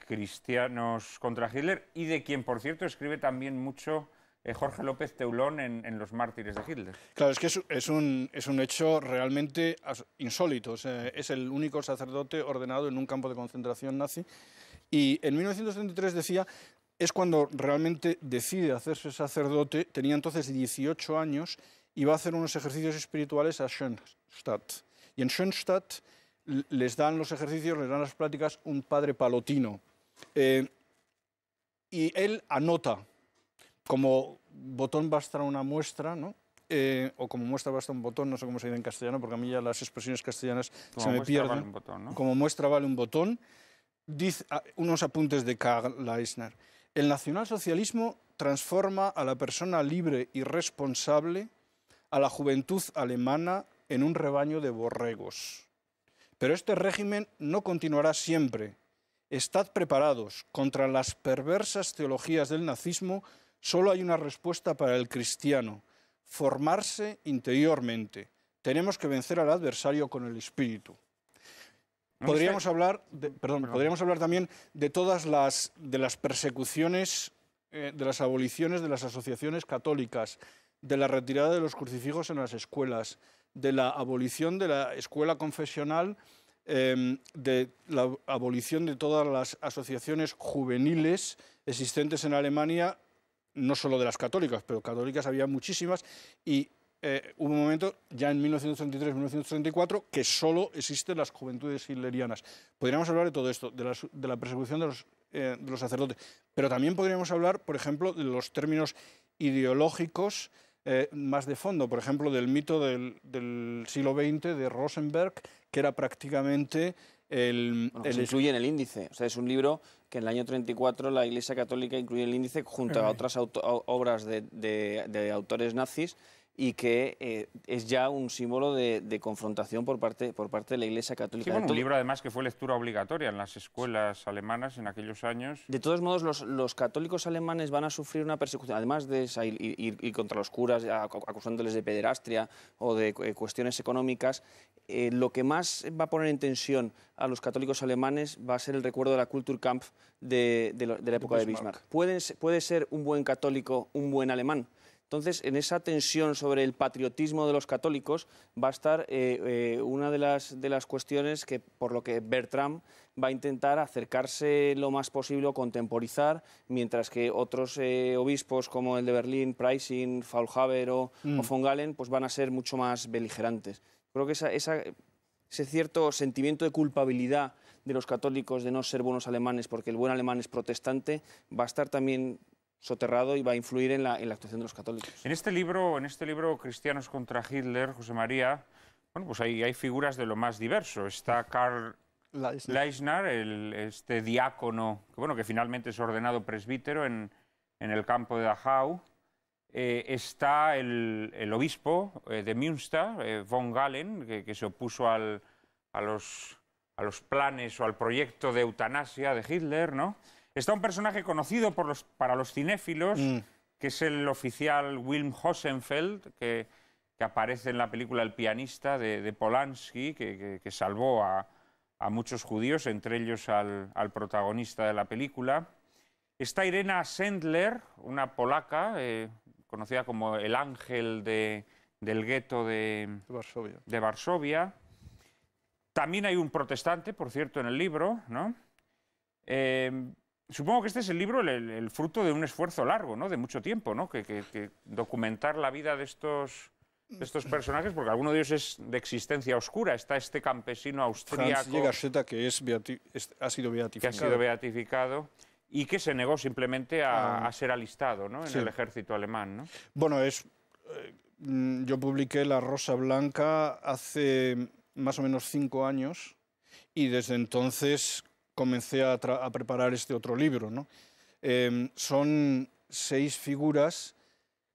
Cristianos contra Hitler, y de quien, por cierto, escribe también mucho Jorge López Teulón en Los mártires de Hitler. Claro, es que es un hecho realmente insólito. O sea, es el único sacerdote ordenado en un campo de concentración nazi. Y en 1933 decía, es cuando realmente decide hacerse sacerdote. Tenía entonces 18 años y va a hacer unos ejercicios espirituales a Schönstatt. Y en Schönstatt les dan los ejercicios, les dan las pláticas un padre palotino. Y él anota, como botón basta una muestra, ¿no? O como muestra basta un botón, no sé cómo se dice en castellano, porque a mí ya las expresiones castellanas se me pierden. Vale un botón, ¿no? Como muestra vale un botón. Dice unos apuntes de Karl Eisner. El nacionalsocialismo transforma a la persona libre y responsable, a la juventud alemana, en un rebaño de borregos. Pero este régimen no continuará siempre. Estad preparados. Contra las perversas teologías del nazismo solo hay una respuesta para el cristiano: formarse interiormente. Tenemos que vencer al adversario con el espíritu. Podríamos hablar también de todas las persecuciones, de las aboliciones de las asociaciones católicas, de la retirada de los crucifijos en las escuelas, de la abolición de la escuela confesional, de la abolición de todas las asociaciones juveniles existentes en Alemania, no solo de las católicas, pero católicas había muchísimas, y hubo un momento, ya en 1933-1934, que solo existen las juventudes hitlerianas. Podríamos hablar de todo esto, de la persecución de los sacerdotes, pero también podríamos hablar, por ejemplo, de los términos ideológicos más de fondo, por ejemplo, del mito del siglo XX de Rosenberg, que era prácticamente se incluye en el índice. O sea, es un libro que en el año 34 la Iglesia Católica incluye en el índice junto a otras obras de autores nazis, y que es ya un símbolo de confrontación por parte de la Iglesia Católica. Sí, bueno, un libro además que fue lectura obligatoria en las escuelas alemanas en aquellos años. De todos modos, los católicos alemanes van a sufrir una persecución, además de ir contra los curas acusándoles de pederastia o de cuestiones económicas. Lo que más va a poner en tensión a los católicos alemanes va a ser el recuerdo de la Kulturkampf de la época de Bismarck. ¿Puede ser un buen católico un buen alemán? Entonces, en esa tensión sobre el patriotismo de los católicos va a estar una de las cuestiones que, por lo que Bertram va a intentar acercarse lo más posible o contemporizar, mientras que otros obispos como el de Berlín, Preissing, Faulhaber o von Galen, pues van a ser mucho más beligerantes. Creo que ese cierto sentimiento de culpabilidad de los católicos de no ser buenos alemanes, porque el buen alemán es protestante, va a estar también soterrado y va a influir en la actuación de los católicos. En este libro Cristianos contra Hitler, José María, bueno, pues hay figuras de lo más diverso. Está Karl Eisner, este diácono, que finalmente es ordenado presbítero en el campo de Dachau. Está el obispo de Münster, von Galen, que se opuso a los planes o al proyecto de eutanasia de Hitler, ¿no? Está un personaje conocido para los cinéfilos, que es el oficial Wilhelm Hosenfeld, que aparece en la película El pianista de Polanski, que salvó a muchos judíos, entre ellos al protagonista de la película. Está Irena Sendler, una polaca, conocida como el ángel del gueto de Varsovia. También hay un protestante, por cierto, en el libro, ¿no? Supongo que este es el libro el fruto de un esfuerzo largo, ¿no? De mucho tiempo, ¿no? Que documentar la vida de estos personajes, porque alguno de ellos es de existencia oscura. Está este campesino austríaco Franz Jägerstätter, que ha sido beatificado. Y que se negó simplemente a ser alistado, ¿no? En el ejército alemán, ¿no? Bueno, yo publiqué La Rosa Blanca hace más o menos 5 años y desde entonces comencé a preparar este otro libro, ¿no? Son 6 figuras,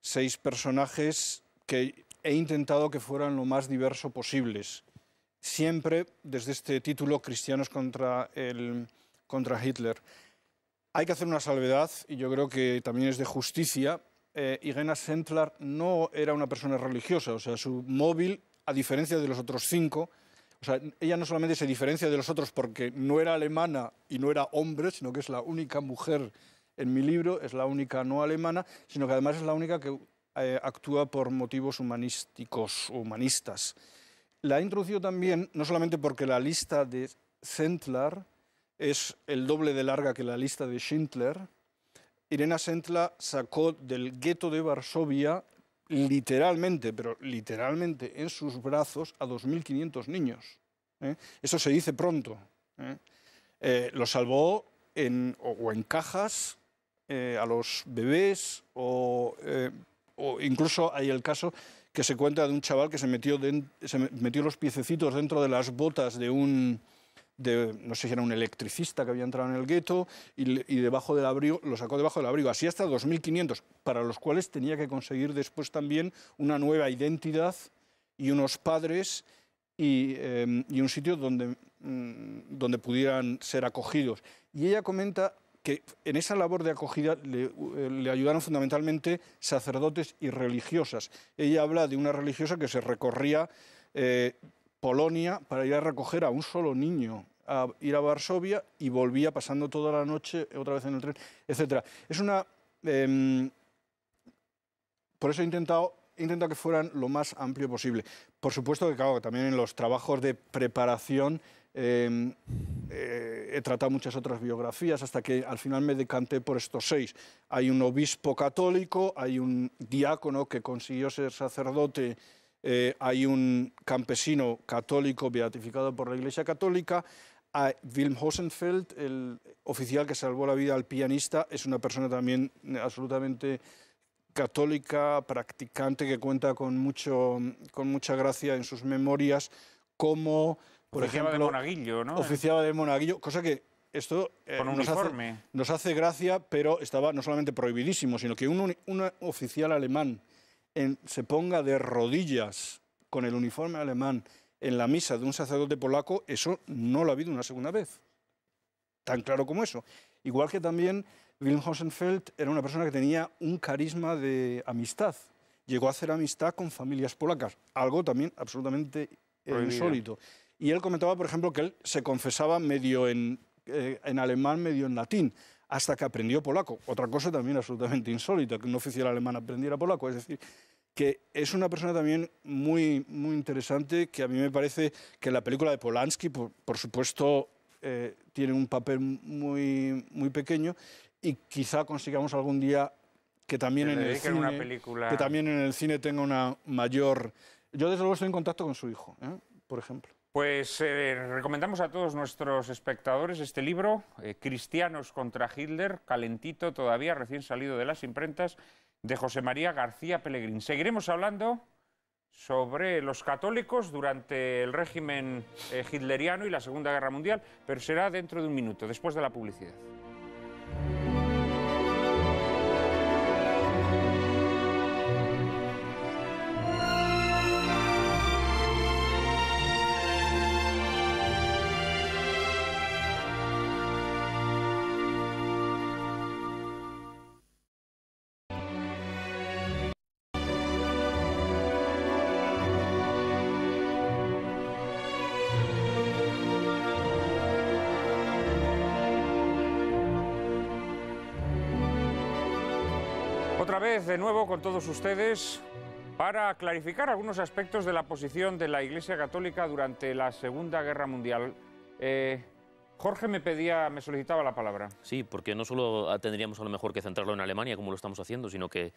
6 personajes que he intentado que fueran lo más diverso posibles. Siempre desde este título, Cristianos contra Hitler. Hay que hacer una salvedad, y yo creo que también es de justicia. Irena Sendler no era una persona religiosa, o sea, su móvil, a diferencia de los otros 5, o sea, ella no solamente se diferencia de los otros porque no era alemana y no era hombre, sino que es la única mujer en mi libro, es la única no alemana, sino que además es la única que actúa por motivos humanistas. La he introducido también, no solamente porque la lista de Sendler es el doble de larga que la lista de Schindler. Irena Sendler sacó del gueto de Varsovia literalmente, pero literalmente en sus brazos a 2.500 niños. Eso se dice pronto. Lo salvó en cajas a los bebés o incluso hay el caso que se cuenta de un chaval que se metió los piececitos dentro de las botas de no sé si era un electricista que había entrado en el gueto y debajo del abrigo, lo sacó debajo del abrigo, así hasta 2.500, para los cuales tenía que conseguir después también una nueva identidad y unos padres y un sitio donde pudieran ser acogidos. Y ella comenta que en esa labor de acogida le ayudaron fundamentalmente sacerdotes y religiosas. Ella habla de una religiosa que se recorría Polonia para ir a recoger a un solo niño, a ir a Varsovia y volvía pasando toda la noche otra vez en el tren, etc. Es una... por eso he intentado que fueran lo más amplio posible. Por supuesto que, claro, también en los trabajos de preparación he tratado muchas otras biografías hasta que al final me decanté por estos 6. Hay un obispo católico, hay un diácono que consiguió ser sacerdote, hay un campesino católico beatificado por la Iglesia Católica. Wilhelm Hosenfeld, el oficial que salvó la vida al pianista, es una persona también absolutamente católica, practicante, que cuenta con mucha gracia en sus memorias, como, por ejemplo, de monaguillo, ¿no? Oficiaba de monaguillo, cosa que esto nos hace gracia, pero estaba no solamente prohibidísimo, sino que un oficial alemán se ponga de rodillas con el uniforme alemán en la misa de un sacerdote polaco, eso no lo ha habido una segunda vez. Tan claro como eso. Igual que también Wilhelm Hosenfeld era una persona que tenía un carisma de amistad. Llegó a hacer amistad con familias polacas, algo también absolutamente insólito. Y él comentaba, por ejemplo, que él se confesaba medio en alemán, medio en latín, hasta que aprendió polaco. Otra cosa también absolutamente insólita, que un oficial alemán aprendiera polaco. Es decir, que es una persona también muy, muy interesante, que a mí me parece que la película de Polanski, por supuesto, tiene un papel muy, muy pequeño, y quizá consigamos algún día que también en el cine tenga una mayor... Yo desde luego estoy en contacto con su hijo, por ejemplo. Pues recomendamos a todos nuestros espectadores este libro, Cristianos contra Hitler, calentito todavía, recién salido de las imprentas, de José María García Pellegrín. Seguiremos hablando sobre los católicos durante el régimen hitleriano y la Segunda Guerra Mundial, pero será dentro de un minuto, después de la publicidad. Otra vez, de nuevo, con todos ustedes, para clarificar algunos aspectos de la posición de la Iglesia Católica durante la Segunda Guerra Mundial. Jorge me solicitaba la palabra. Sí, porque no solo tendríamos a lo mejor que centrarlo en Alemania, como lo estamos haciendo, sino que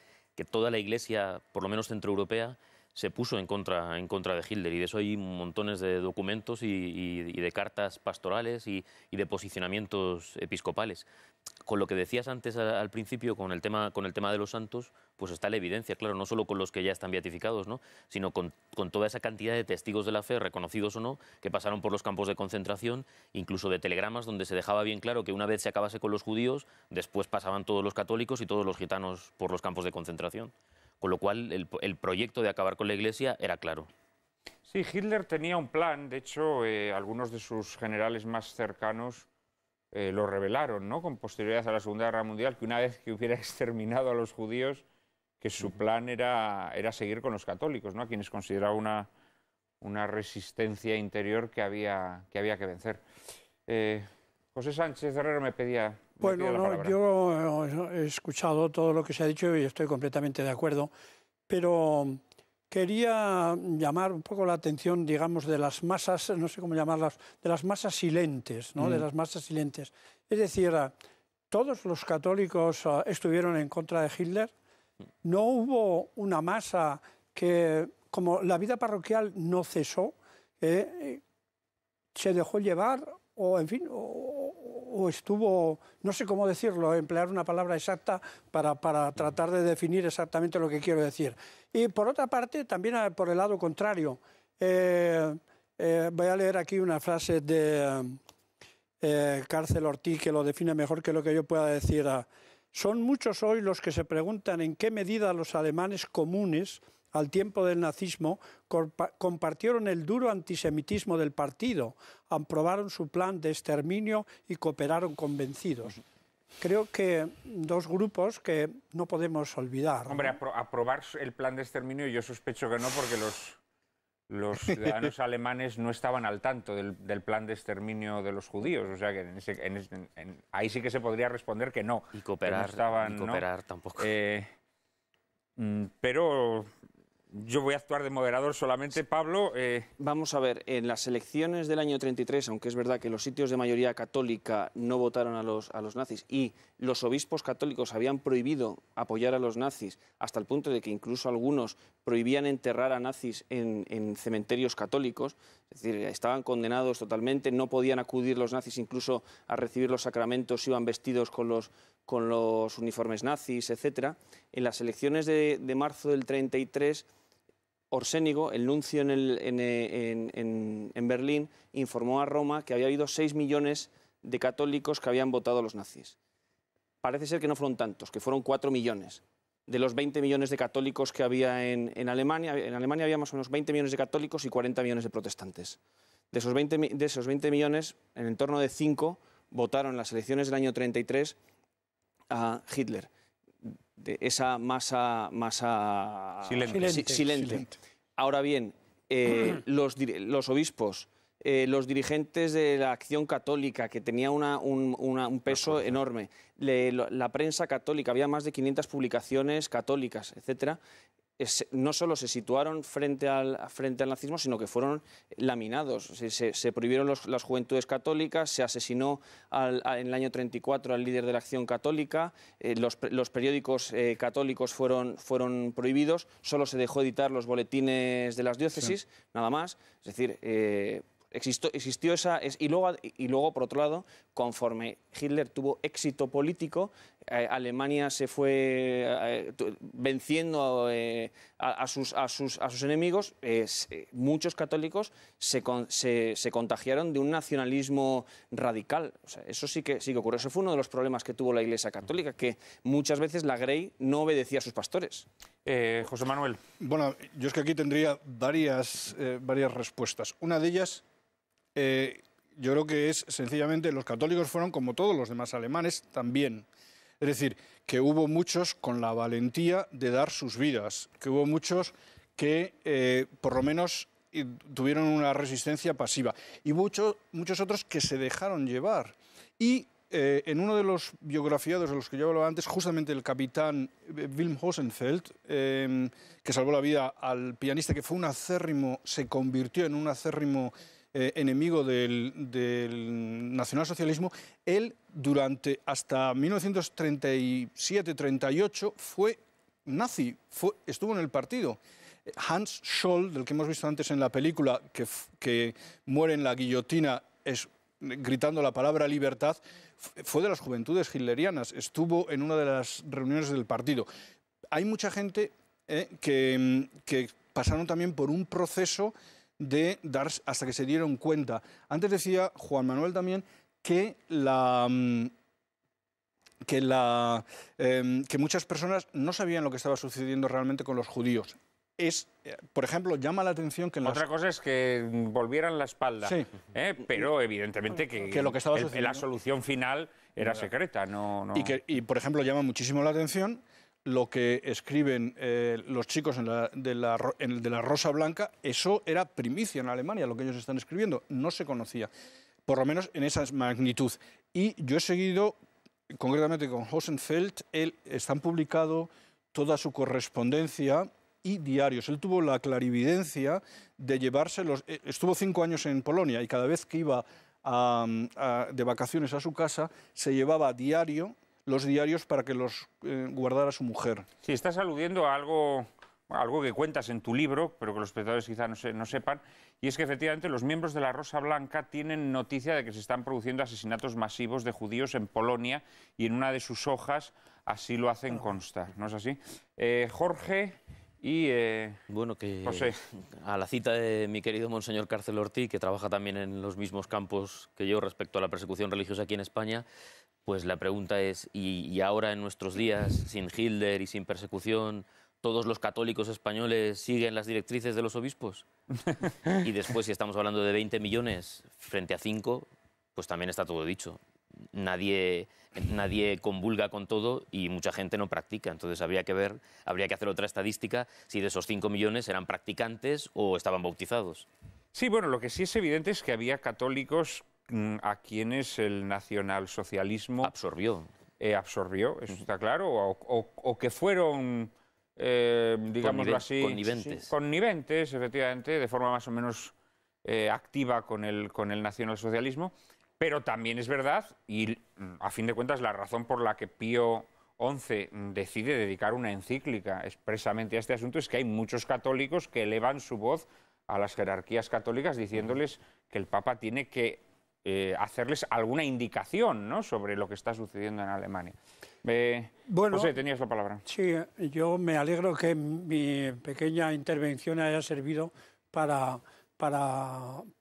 toda la Iglesia, por lo menos centroeuropea, se puso en contra de Hitler, y de eso hay montones de documentos y de cartas pastorales y de posicionamientos episcopales. Con lo que decías antes al principio, con el tema de los santos, pues está la evidencia, claro, no solo con los que ya están beatificados, ¿no?, sino con toda esa cantidad de testigos de la fe, reconocidos o no, que pasaron por los campos de concentración, incluso de telegramas donde se dejaba bien claro que una vez se acabase con los judíos, después pasaban todos los católicos y todos los gitanos por los campos de concentración. Con lo cual, el proyecto de acabar con la Iglesia era claro. Sí, Hitler tenía un plan. De hecho, algunos de sus generales más cercanos lo revelaron, ¿no?, con posterioridad a la Segunda Guerra Mundial, que una vez que hubiera exterminado a los judíos, que su plan era seguir con los católicos, ¿no?, a quienes consideraba una resistencia interior que había que vencer. José Sánchez Herrero me pedía... Bueno, no, yo he escuchado todo lo que se ha dicho y estoy completamente de acuerdo, pero quería llamar un poco la atención, digamos, de las masas, no sé cómo llamarlas, de las masas silentes, ¿no? De las masas silentes. Es decir, todos los católicos estuvieron en contra de Hitler. No hubo una masa que, como la vida parroquial no cesó, se dejó llevar o, en fin, o estuvo, no sé cómo decirlo, emplear una palabra exacta para tratar de definir exactamente lo que quiero decir. Y por otra parte, también por el lado contrario, voy a leer aquí una frase de Cárcel Ortiz que lo define mejor que lo que yo pueda decir. Son muchos hoy los que se preguntan en qué medida los alemanes comunes al tiempo del nazismo, compartieron el duro antisemitismo del partido, aprobaron su plan de exterminio y cooperaron convencidos. Creo que dos grupos que no podemos olvidar. Hombre, aprobar el plan de exterminio yo sospecho que no, porque los ciudadanos alemanes no estaban al tanto del plan de exterminio de los judíos. O sea que ahí sí que se podría responder que no. Y cooperar, ¿no? Tampoco. Pero... yo voy a actuar de moderador solamente, Pablo. Vamos a ver, en las elecciones del año 33, aunque es verdad que los sitios de mayoría católica no votaron a los nazis y los obispos católicos habían prohibido apoyar a los nazis, hasta el punto de que incluso algunos prohibían enterrar a nazis en cementerios católicos, es decir, estaban condenados totalmente, no podían acudir los nazis incluso a recibir los sacramentos, iban vestidos con los uniformes nazis, etc. En las elecciones de marzo del 33... Orsénigo, el nuncio en Berlín, informó a Roma que había habido 6 millones de católicos que habían votado a los nazis. Parece ser que no fueron tantos, que fueron 4 millones. De los 20 millones de católicos que había en Alemania había más o menos 20 millones de católicos y 40 millones de protestantes. De esos 20 millones, en torno de 5 votaron en las elecciones del año 33 a Hitler. De esa masa silente. Ahora bien, los obispos, los dirigentes de la Acción Católica, que tenía un peso enorme, la prensa católica, había más de 500 publicaciones católicas, etcétera. No solo se situaron frente al nazismo, sino que fueron laminados. Se prohibieron las juventudes católicas, se asesinó en el año 34 al líder de la Acción Católica, los periódicos católicos fueron prohibidos, solo se dejó editar los boletines de las diócesis, nada más. Es decir, existió esa... Y luego, por otro lado, conforme Hitler tuvo éxito político, Alemania se fue venciendo a sus enemigos, muchos católicos se contagiaron de un nacionalismo radical. O sea, eso sí que ocurrió. Eso fue uno de los problemas que tuvo la Iglesia Católica, que muchas veces la Grey no obedecía a sus pastores. José Manuel. Bueno, yo es que aquí tendría varias respuestas. Una de ellas... yo creo que es sencillamente los católicos fueron como todos los demás alemanes también. Es decir, que hubo muchos con la valentía de dar sus vidas, que hubo muchos que por lo menos tuvieron una resistencia pasiva y muchos otros que se dejaron llevar. Y en uno de los biografiados de los que yo hablaba antes, justamente el capitán Wilhelm Hosenfeld, que salvó la vida al pianista que fue se convirtió en un acérrimo enemigo del nacionalsocialismo, él durante hasta 1937-38 fue nazi, estuvo en el partido. Hans Scholl, del que hemos visto antes en la película, que muere en la guillotina gritando la palabra libertad, fue de las juventudes hitlerianas, estuvo en una de las reuniones del partido. Hay mucha gente que pasaron también por un proceso de dar hasta que se dieron cuenta. Antes decía Juan Manuel también que muchas personas no sabían lo que estaba sucediendo realmente con los judíos. Por ejemplo, llama la atención que otra cosa es que volvieran la espalda, sí. Pero evidentemente que lo que estaba sucediendo, la solución final era secreta. No. Y, por ejemplo, llama muchísimo la atención lo que escriben los chicos de la Rosa Blanca. Eso era primicia en Alemania, lo que ellos están escribiendo. No se conocía, por lo menos en esa magnitud. Y yo he seguido, concretamente con Hosenfeld, están publicado toda su correspondencia y diarios. Él tuvo la clarividencia de llevárselos. Estuvo 5 años en Polonia y cada vez que iba de vacaciones a su casa se llevaba los diarios para que los guardara su mujer. Sí, estás aludiendo a algo que cuentas en tu libro, pero que los espectadores quizá no sepan, y es que efectivamente los miembros de la Rosa Blanca tienen noticia de que se están produciendo asesinatos masivos de judíos en Polonia, y en una de sus hojas así lo hacen constar, ¿no es así? Jorge y bueno, que José. A la cita de mi querido Monseñor Cárcel Ortí, que trabaja también en los mismos campos que yo respecto a la persecución religiosa aquí en España, pues la pregunta es, ¿y ahora en nuestros días, sin Hitler y sin persecución, todos los católicos españoles siguen las directrices de los obispos? Y después, si estamos hablando de 20 millones frente a 5, pues también está todo dicho. Nadie convulga con todo y mucha gente no practica. Entonces habría que hacer otra estadística si de esos 5 millones eran practicantes o estaban bautizados. Sí, bueno, lo que sí es evidente es que había católicos a quienes el nacionalsocialismo absorbió, eso está claro, o que fueron, digámoslo así, conniventes, efectivamente, de forma más o menos activa con el nacionalsocialismo. Pero también es verdad, y a fin de cuentas la razón por la que Pío XI decide dedicar una encíclica expresamente a este asunto es que hay muchos católicos que elevan su voz a las jerarquías católicas diciéndoles que el Papa tiene que hacerles alguna indicación, ¿no?, sobre lo que está sucediendo en Alemania. Bueno, José, tenías la palabra. Sí, yo me alegro que mi pequeña intervención haya servido para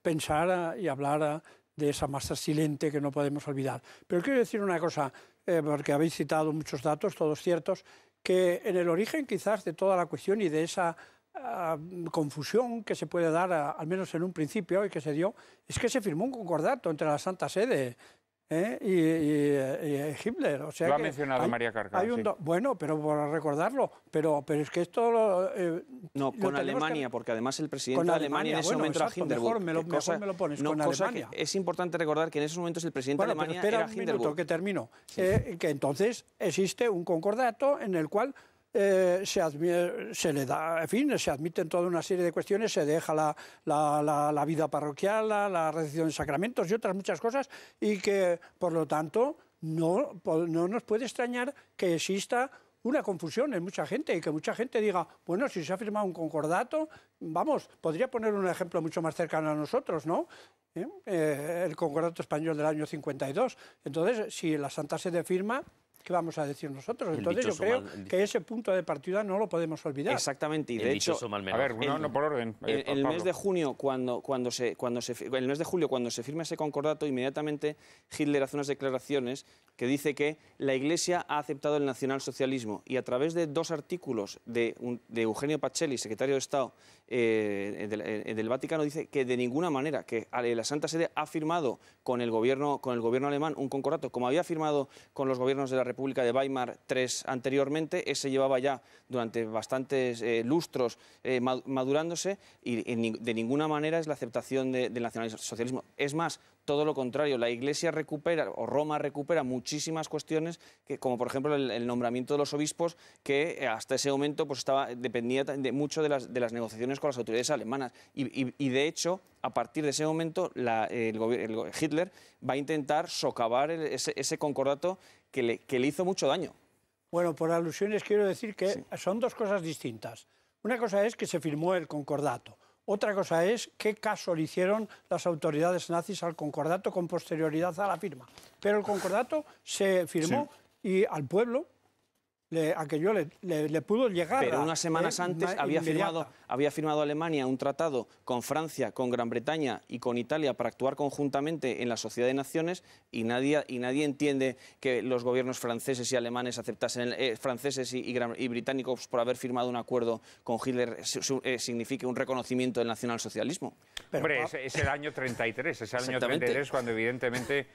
pensar y hablar de esa masa silente que no podemos olvidar. Pero quiero decir una cosa, porque habéis citado muchos datos, todos ciertos, que en el origen quizás de toda la cuestión y de esa confusión que se puede dar, al menos en un principio, y que se dio, es que se firmó un concordato entre la Santa Sede y Hitler. O sea, lo ha mencionado María Carcano. Sí. Bueno, pero por recordarlo, pero es que esto... no, con Alemania, porque además el presidente de Alemania en ese momento era Hindenburg. Mejor me lo pones con Alemania. Es importante recordar que en esos momentos el presidente de Alemania era Hindenburg. Minuto, que termino. Sí. Que entonces existe un concordato en el cual se admiten toda una serie de cuestiones, se deja la vida parroquial, la recepción de sacramentos y otras muchas cosas, y que, por lo tanto, no nos puede extrañar que exista una confusión en mucha gente y que mucha gente diga, bueno, si se ha firmado un concordato, vamos, podría poner un ejemplo mucho más cercano a nosotros, ¿no? El concordato español del año 52. Entonces, si la Santa Sede firma, ¿qué vamos a decir nosotros? Entonces yo creo que ese punto de partida no lo podemos olvidar. Exactamente, y de hecho, a ver, no por orden. El mes de junio, cuando se firma ese concordato, inmediatamente Hitler hace unas declaraciones que dice que la Iglesia ha aceptado el nacionalsocialismo, y a través de 2 artículos de Eugenio Pacelli, secretario de Estado del Vaticano, dice que de ninguna manera, que la Santa Sede ha firmado con el gobierno alemán un concordato, como había firmado con los gobiernos de la República de Weimar 3 anteriormente. Ese llevaba ya durante bastantes lustros madurándose, y de ninguna manera es la aceptación del nacionalsocialismo. Es más, todo lo contrario, la Iglesia recupera, o Roma recupera, muchísimas cuestiones, como por ejemplo el nombramiento de los obispos, que hasta ese momento pues dependía mucho de las negociaciones con las autoridades alemanas. Y de hecho, a partir de ese momento, Hitler va a intentar socavar ese concordato que le hizo mucho daño. Bueno, por alusiones quiero decir que son 2 cosas distintas. Una cosa es que se firmó el concordato. Otra cosa es qué caso le hicieron las autoridades nazis al concordato con posterioridad a la firma. Pero el concordato se firmó y al pueblo aquello le pudo llegar. Pero unas semanas antes había firmado Alemania un tratado con Francia, con Gran Bretaña y con Italia para actuar conjuntamente en la Sociedad de Naciones y nadie entiende que los gobiernos franceses y alemanes aceptasen, franceses y británicos por haber firmado un acuerdo con Hitler signifique un reconocimiento del nacionalsocialismo. Hombre, es el año 33, es el año 33 cuando evidentemente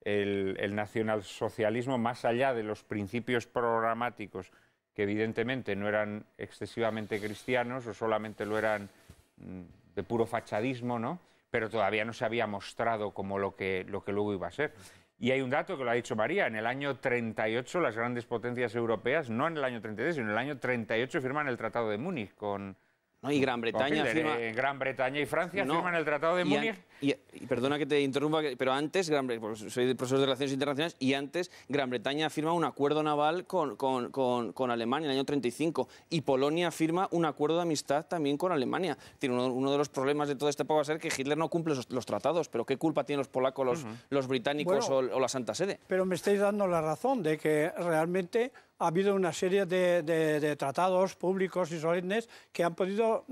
el nacionalsocialismo, más allá de los principios programáticos, que evidentemente no eran excesivamente cristianos o solamente lo eran de puro fachadismo, ¿no? Pero todavía no se había mostrado como lo que luego iba a ser. Y hay un dato que lo ha dicho María, en el año 38 las grandes potencias europeas, no en el año 33, sino en el año 38 firman el Tratado de Múnich con... ¿No? Y Gran Bretaña firma... Gran Bretaña y Francia firman el Tratado de Múnich. Y perdona que te interrumpa, pero antes, soy profesor de Relaciones Internacionales, y antes Gran Bretaña firma un acuerdo naval con Alemania en el año 35, y Polonia firma un acuerdo de amistad también con Alemania. Uno de los problemas de toda esta época va a ser que Hitler no cumple los tratados, pero ¿qué culpa tienen los polacos, los británicos o la Santa Sede? Pero me estáis dando la razón de que realmente ha habido una serie de tratados públicos y solemnes que han podido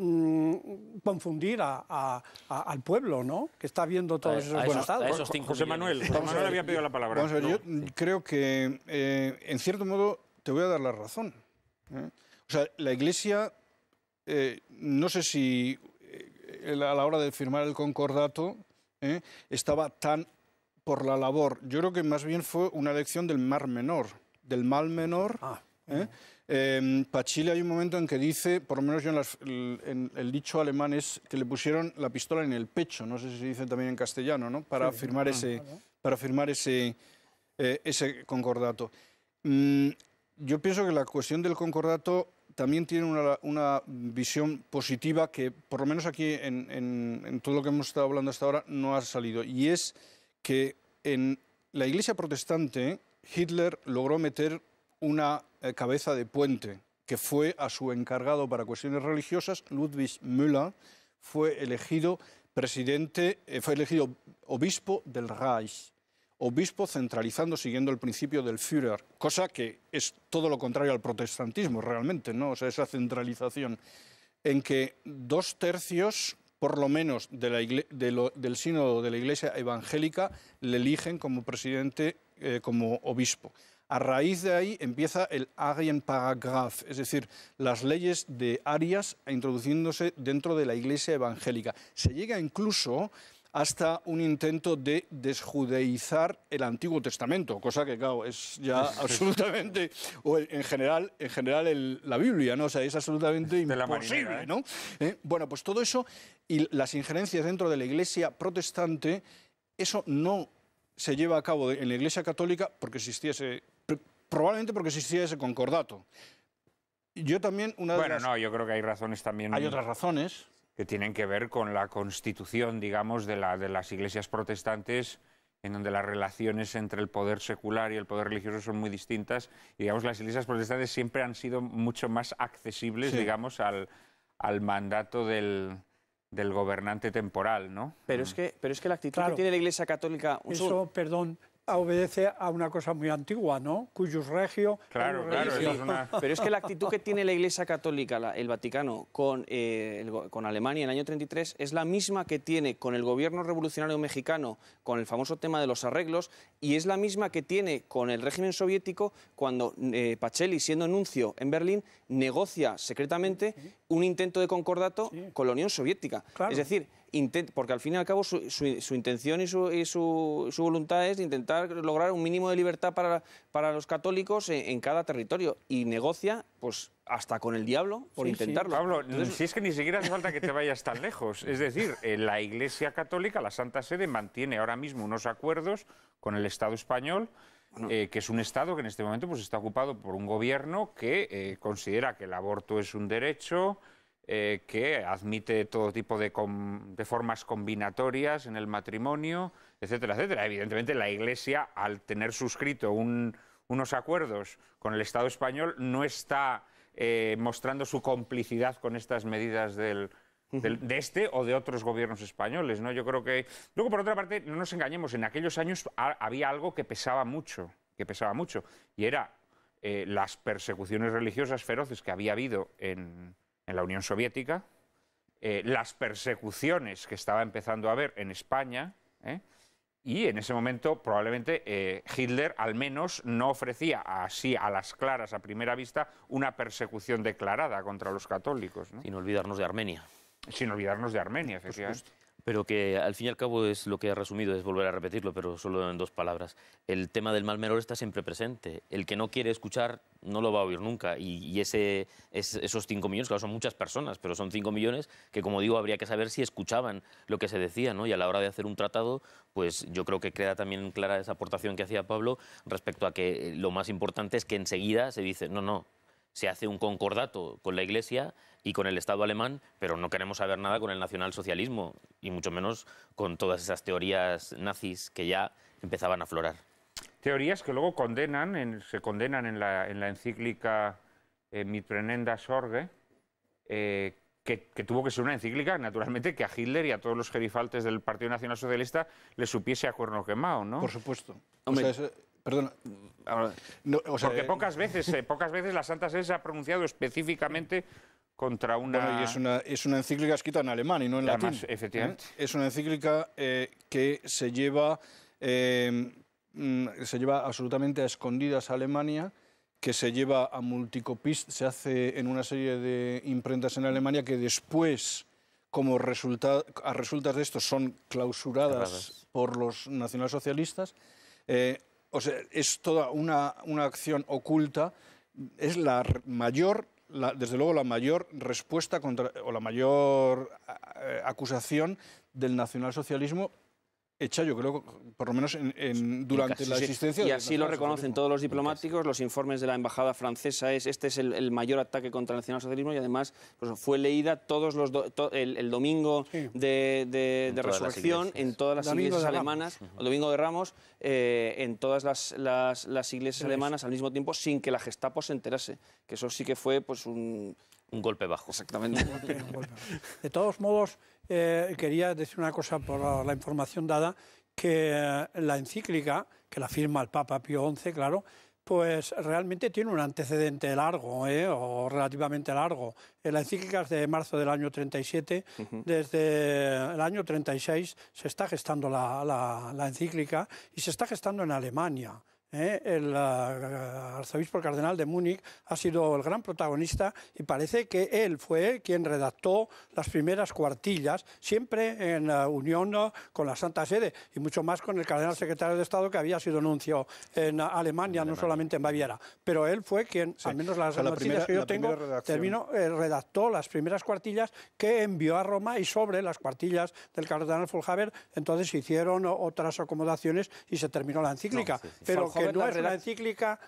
confundir al pueblo, ¿no? Que está viendo todos esos buenos estados. José Manuel había pedido la palabra. Vamos a ver, yo creo que, en cierto modo, te voy a dar la razón. O sea, la Iglesia, no sé si a la hora de firmar el concordato estaba tan por la labor. Yo creo que más bien fue una elección del mal menor. Para Chile hay un momento en que dice, por lo menos yo en el dicho alemán es que le pusieron la pistola en el pecho, no sé si se dice también en castellano, ¿no? Para firmar ese concordato. Yo pienso que la cuestión del concordato también tiene una visión positiva que, por lo menos aquí en todo lo que hemos estado hablando hasta ahora, no ha salido, y es que en la Iglesia protestante Hitler logró meter una cabeza de puente que fue a su encargado para cuestiones religiosas, Ludwig Müller, fue elegido obispo del Reich, obispo centralizando, siguiendo el principio del Führer, cosa que es todo lo contrario al protestantismo realmente, ¿no? O sea, esa centralización en que 2/3 por lo menos del sínodo de la Iglesia evangélica le eligen como presidente, como obispo. A raíz de ahí empieza el Arienparagraph, es decir, las leyes de Arias introduciéndose dentro de la Iglesia evangélica. Se llega incluso hasta un intento de desjudeizar el Antiguo Testamento, cosa que, claro, es ya absolutamente, o en general la Biblia, ¿no? O sea, es absolutamente imposible, ¿no? Bueno, pues todo eso y las injerencias dentro de la Iglesia protestante, eso no se lleva a cabo en la Iglesia católica probablemente porque existía ese concordato. Yo también, yo creo que hay razones también. Hay otras razones que tienen que ver con la constitución, digamos, de las iglesias protestantes, en donde las relaciones entre el poder secular y el poder religioso son muy distintas. Y, digamos, las iglesias protestantes siempre han sido mucho más accesibles, digamos, al mandato del gobernante temporal, ¿no? Pero es que la actitud que tiene la Iglesia Católica... obedece a una cosa muy antigua, ¿no? Cuius regio... Claro. Pero es que la actitud que tiene la Iglesia Católica, el Vaticano, con Alemania en el año 33, es la misma que tiene con el gobierno revolucionario mexicano, con el famoso tema de los arreglos, y es la misma que tiene con el régimen soviético cuando Pacelli, siendo nuncio en Berlín, negocia secretamente un intento de concordato con la Unión Soviética. Claro. Es decir, porque al fin y al cabo su intención y su voluntad es intentar lograr un mínimo de libertad para los católicos en cada territorio, y negocia pues hasta con el diablo por intentarlo. Pablo, si es que ni siquiera hace falta que te vayas tan lejos. Es decir, la Iglesia Católica, la Santa Sede, mantiene ahora mismo unos acuerdos con el Estado español, que es un Estado que en este momento pues, está ocupado por un gobierno que considera que el aborto es un derecho, que admite todo tipo de formas combinatorias en el matrimonio, etcétera, etcétera. Evidentemente, la Iglesia, al tener suscrito unos acuerdos con el Estado español, no está mostrando su complicidad con estas medidas de este o de otros gobiernos españoles, ¿no? Yo creo que... Luego, por otra parte, no nos engañemos, en aquellos años había algo que pesaba mucho, y era las persecuciones religiosas feroces que había habido en la Unión Soviética, las persecuciones que estaba empezando a haber en España, y en ese momento probablemente Hitler al menos no ofrecía así a las claras, a primera vista, una persecución declarada contra los católicos, ¿no? Sin olvidarnos de Armenia. Sin olvidarnos de Armenia, efectivamente. Pero que al fin y al cabo es lo que ha resumido, es volver a repetirlo, pero solo en 2 palabras. El tema del mal menor está siempre presente. El que no quiere escuchar no lo va a oír nunca. Y esos 5 millones, claro, son muchas personas, pero son 5 millones que, como digo, habría que saber si escuchaban lo que se decía, ¿no? Y a la hora de hacer un tratado, pues yo creo que queda también clara esa aportación que hacía Pablo respecto a que lo más importante es que enseguida se dice, no, se hace un concordato con la Iglesia y con el Estado alemán, pero no queremos saber nada con el nacionalsocialismo, y mucho menos con todas esas teorías nazis que ya empezaban a aflorar. Teorías que luego se condenan en la encíclica Mitbrennender Sorge, que tuvo que ser una encíclica, naturalmente, que a Hitler y a todos los gerifaltes del Partido Nacional Socialista les supiese a cuerno quemado, ¿no? Por supuesto. Hombre, Perdona. No, porque pocas veces la Santa Sede se ha pronunciado específicamente contra una... Bueno, y es una encíclica escrita en alemán y no en Además, latín. efectivamente. Es una encíclica que se lleva absolutamente a escondidas a Alemania, que se lleva a multicopista, se hace en una serie de imprentas en Alemania que después, como a resultas de esto, son clausuradas por los nacionalsocialistas. O sea, es toda una acción oculta, es la mayor, desde luego la mayor respuesta o la mayor acusación del nacionalsocialismo hecha, yo creo, por lo menos durante la existencia. Y así lo reconocen todos los diplomáticos, los informes de la embajada francesa, este es el mayor ataque contra el nacionalsocialismo, y además pues, fue leída el domingo de Resurrección en todas las iglesias alemanas, el Domingo de Ramos, en todas las iglesias alemanas al mismo tiempo, sin que la Gestapo se enterase, que eso sí que fue pues un golpe bajo. Exactamente. De todos modos, quería decir una cosa por la información dada, que la encíclica, que la firma el Papa Pío XI, claro, pues realmente tiene un antecedente largo, o relativamente largo. La encíclica es de marzo del año 37, desde el año 36 se está gestando la encíclica, y se está gestando en Alemania. El arzobispo cardenal de Múnich ha sido el gran protagonista, y parece que él fue quien redactó las primeras cuartillas, siempre en unión con la Santa Sede, y mucho más con el cardenal secretario de Estado, que había sido nuncio en Alemania, no solamente en Baviera. Pero él fue quien, al menos las noticias que yo tengo, redactó las primeras cuartillas que envió a Roma, y sobre las cuartillas del cardenal Faulhaber entonces se hicieron otras acomodaciones y se terminó la encíclica. Pero que no es una encíclica,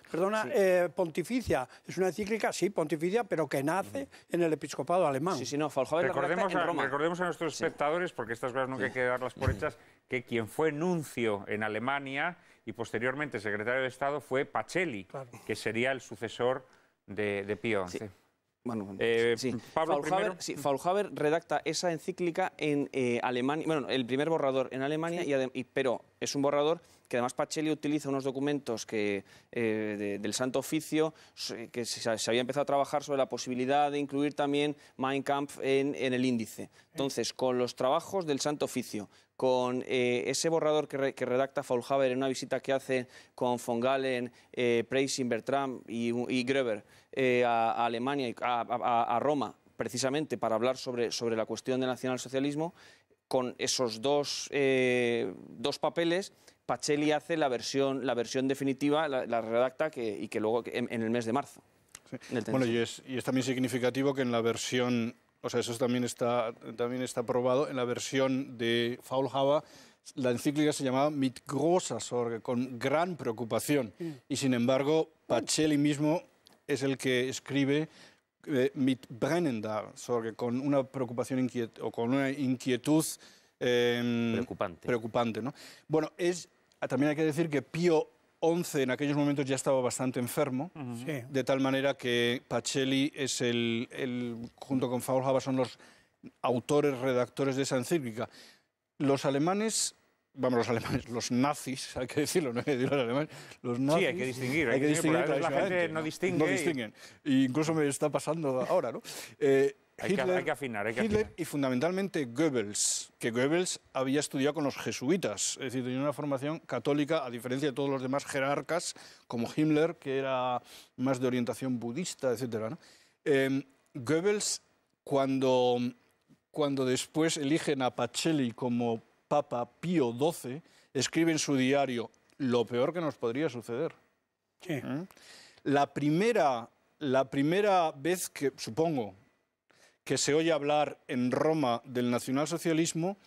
pontificia, es una encíclica, sí, pontificia, pero que nace en el episcopado alemán. Recordemos a nuestros espectadores, porque estas cosas no hay que darlas por hechas, que quien fue nuncio en Alemania y posteriormente secretario de Estado fue Pacelli, que sería el sucesor de Pío XI. Pablo, Faulhaber redacta esa encíclica en Alemania, bueno, el primer borrador en Alemania, pero es un borrador que además Pacelli utiliza unos documentos del Santo Oficio, que se había empezado a trabajar sobre la posibilidad de incluir también Mein Kampf en el índice. Entonces, con los trabajos del Santo Oficio, con ese borrador que redacta Faulhaber en una visita que hace con von Galen, Preissing, Bertram y Gröber a Alemania, a Roma, precisamente para hablar sobre la cuestión del nacionalsocialismo, con esos dos papeles, Pacelli hace la versión definitiva, la redacta y que luego en el mes de marzo. Sí. Bueno, y es también significativo que en la versión, o sea, eso también está aprobado, en la versión de Faulhaber, la encíclica se llamaba Mit großer Sorge, con gran preocupación, y sin embargo Pacelli mismo es el que escribe Mit brennender Sorge, con una preocupación o con una inquietud preocupante, ¿no? Bueno, también hay que decir que Pío XI en aquellos momentos ya estaba bastante enfermo, Sí. de tal manera que Pacelli es junto con Faulhaber son los autores, redactores de esa encíclica. Los alemanes, los nazis, hay que decirlo, no hay que decir los alemanes, los nazis... Sí, hay que distinguir. Hay que distinguir, porque a veces la gente clarísimamente, no distingue. No distinguen. Y incluso me está pasando ahora, ¿no? Hay que afinar, hay que Hitler afinar. y fundamentalmente Goebbels, que Goebbels había estudiado con los jesuitas, es decir, tenía una formación católica, a diferencia de todos los demás jerarcas, como Himmler, que era más de orientación budista, etc., ¿no? Goebbels, cuando después eligen a Pacelli como Papa Pío XII, escribe en su diario lo peor que nos podría suceder. Sí. La primera vez que, supongo, que se oye hablar en Roma del nacionalsocialismo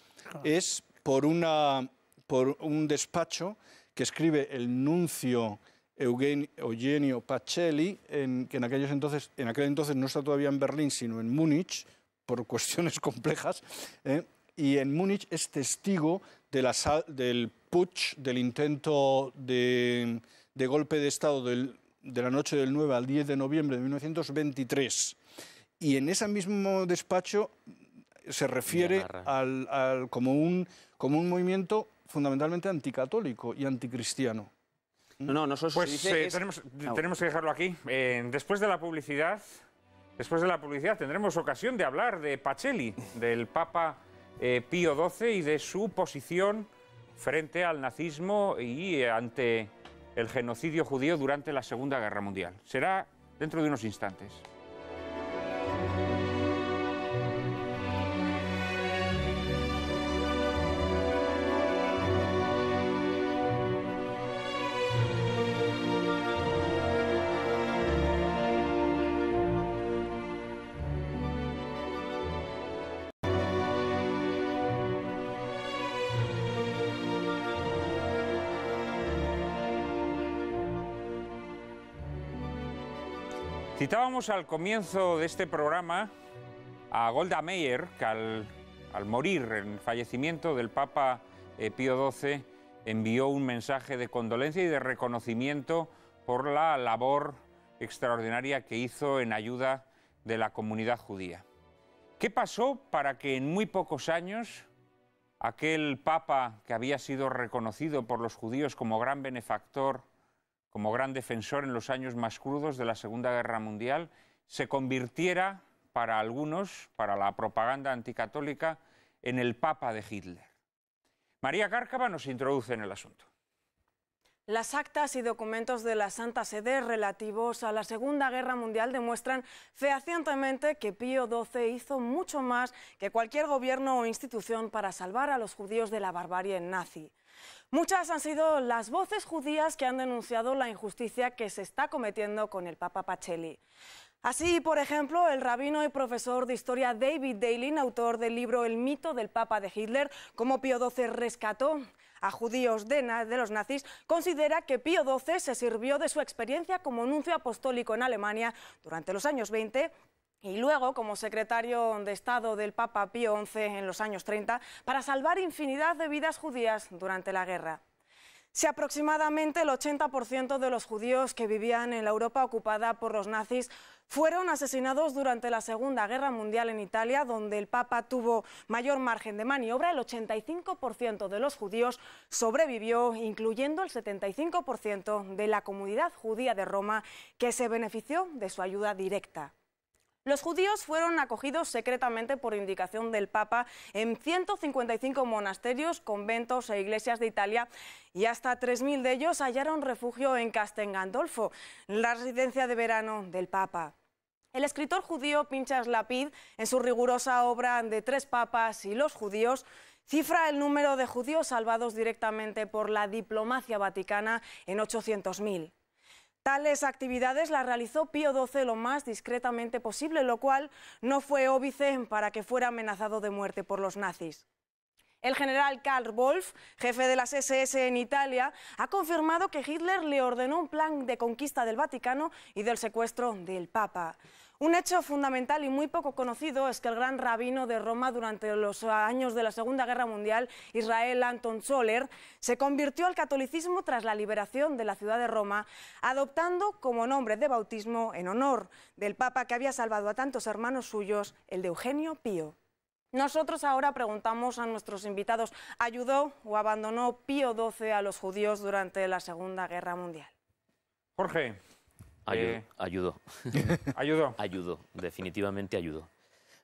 es por un despacho que escribe el nuncio Eugenio Pacelli, que en aquel entonces no está todavía en Berlín, sino en Múnich, por cuestiones complejas, y en Múnich es testigo del putsch, del intento de golpe de Estado de la noche del 9 al 10 de noviembre de 1923. Y en ese mismo despacho se refiere como un movimiento fundamentalmente anticatólico y anticristiano. No solo Pues se dice tenemos que dejarlo aquí. Después de la publicidad tendremos ocasión de hablar de Pacelli, del Papa Pío XII y de su posición frente al nazismo y ante el genocidio judío durante la Segunda Guerra Mundial. Será dentro de unos instantes. Citábamos al comienzo de este programa a Golda Meir, que al morir en el fallecimiento del Papa Pío XII envió un mensaje de condolencia y de reconocimiento por la labor extraordinaria que hizo en ayuda de la comunidad judía. ¿Qué pasó para que en muy pocos años aquel Papa que había sido reconocido por los judíos como gran benefactor, como gran defensor en los años más crudos de la Segunda Guerra Mundial, se convirtiera para algunos, para la propaganda anticatólica, en el Papa de Hitler? María Cárcava nos introduce en el asunto. Las actas y documentos de la Santa Sede relativos a la Segunda Guerra Mundial demuestran fehacientemente que Pío XII hizo mucho más que cualquier gobierno o institución para salvar a los judíos de la barbarie nazi. Muchas han sido las voces judías que han denunciado la injusticia que se está cometiendo con el Papa Pacelli. Así, por ejemplo, el rabino y profesor de historia David Dalin, autor del libro El mito del Papa de Hitler, cómo Pío XII rescató a judíos de los nazis, considera que Pío XII se sirvió de su experiencia como nuncio apostólico en Alemania durante los años 20 y luego como secretario de Estado del Papa Pío XI en los años 30 para salvar infinidad de vidas judías durante la guerra. Si aproximadamente el 80% de los judíos que vivían en la Europa ocupada por los nazis fueron asesinados durante la Segunda Guerra Mundial en Italia, donde el Papa tuvo mayor margen de maniobra, el 85% de los judíos sobrevivió, incluyendo el 75% de la comunidad judía de Roma, que se benefició de su ayuda directa. Los judíos fueron acogidos secretamente por indicación del Papa en 155 monasterios, conventos e iglesias de Italia y hasta 3.000 de ellos hallaron refugio en Castel Gandolfo, la residencia de verano del Papa. El escritor judío Pinchas Lapid, en su rigurosa obra de Tres Papas y los judíos, cifra el número de judíos salvados directamente por la diplomacia vaticana en 800.000. Tales actividades las realizó Pío XII lo más discretamente posible, lo cual no fue óbice para que fuera amenazado de muerte por los nazis. El general Karl Wolff, jefe de las SS en Italia, ha confirmado que Hitler le ordenó un plan de conquista del Vaticano y del secuestro del Papa. Un hecho fundamental y muy poco conocido es que el gran rabino de Roma durante los años de la Segunda Guerra Mundial, Israel Anton Zoller, se convirtió al catolicismo tras la liberación de la ciudad de Roma, adoptando como nombre de bautismo, en honor del Papa que había salvado a tantos hermanos suyos, el de Eugenio Pío. Nosotros ahora preguntamos a nuestros invitados, ¿ayudó o abandonó Pío XII a los judíos durante la Segunda Guerra Mundial? Jorge. Ayudó. ¿Ayudó? Ayudó, definitivamente ayudó.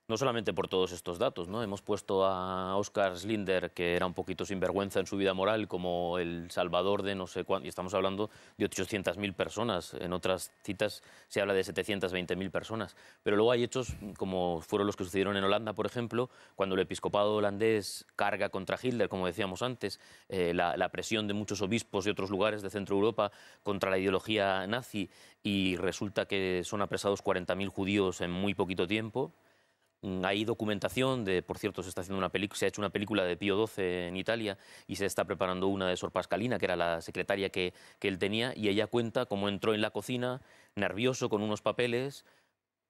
No solamente por todos estos datos, ¿no? Hemos puesto a Oskar Schindler, que era un poquito sinvergüenza en su vida moral, como el salvador de no sé cuánto, y estamos hablando de 800.000 personas. En otras citas se habla de 720.000 personas. Pero luego hay hechos como fueron los que sucedieron en Holanda, por ejemplo, cuando el episcopado holandés carga contra Hitler, como decíamos antes, la presión de muchos obispos de otros lugares de Centro Europa contra la ideología nazi, y resulta que son apresados 40.000 judíos en muy poquito tiempo. Hay documentación por cierto, se ha hecho una película de Pío XII en Italia y se está preparando una de Sor Pascalina, que era la secretaria que él tenía, y ella cuenta cómo entró en la cocina nervioso con unos papeles,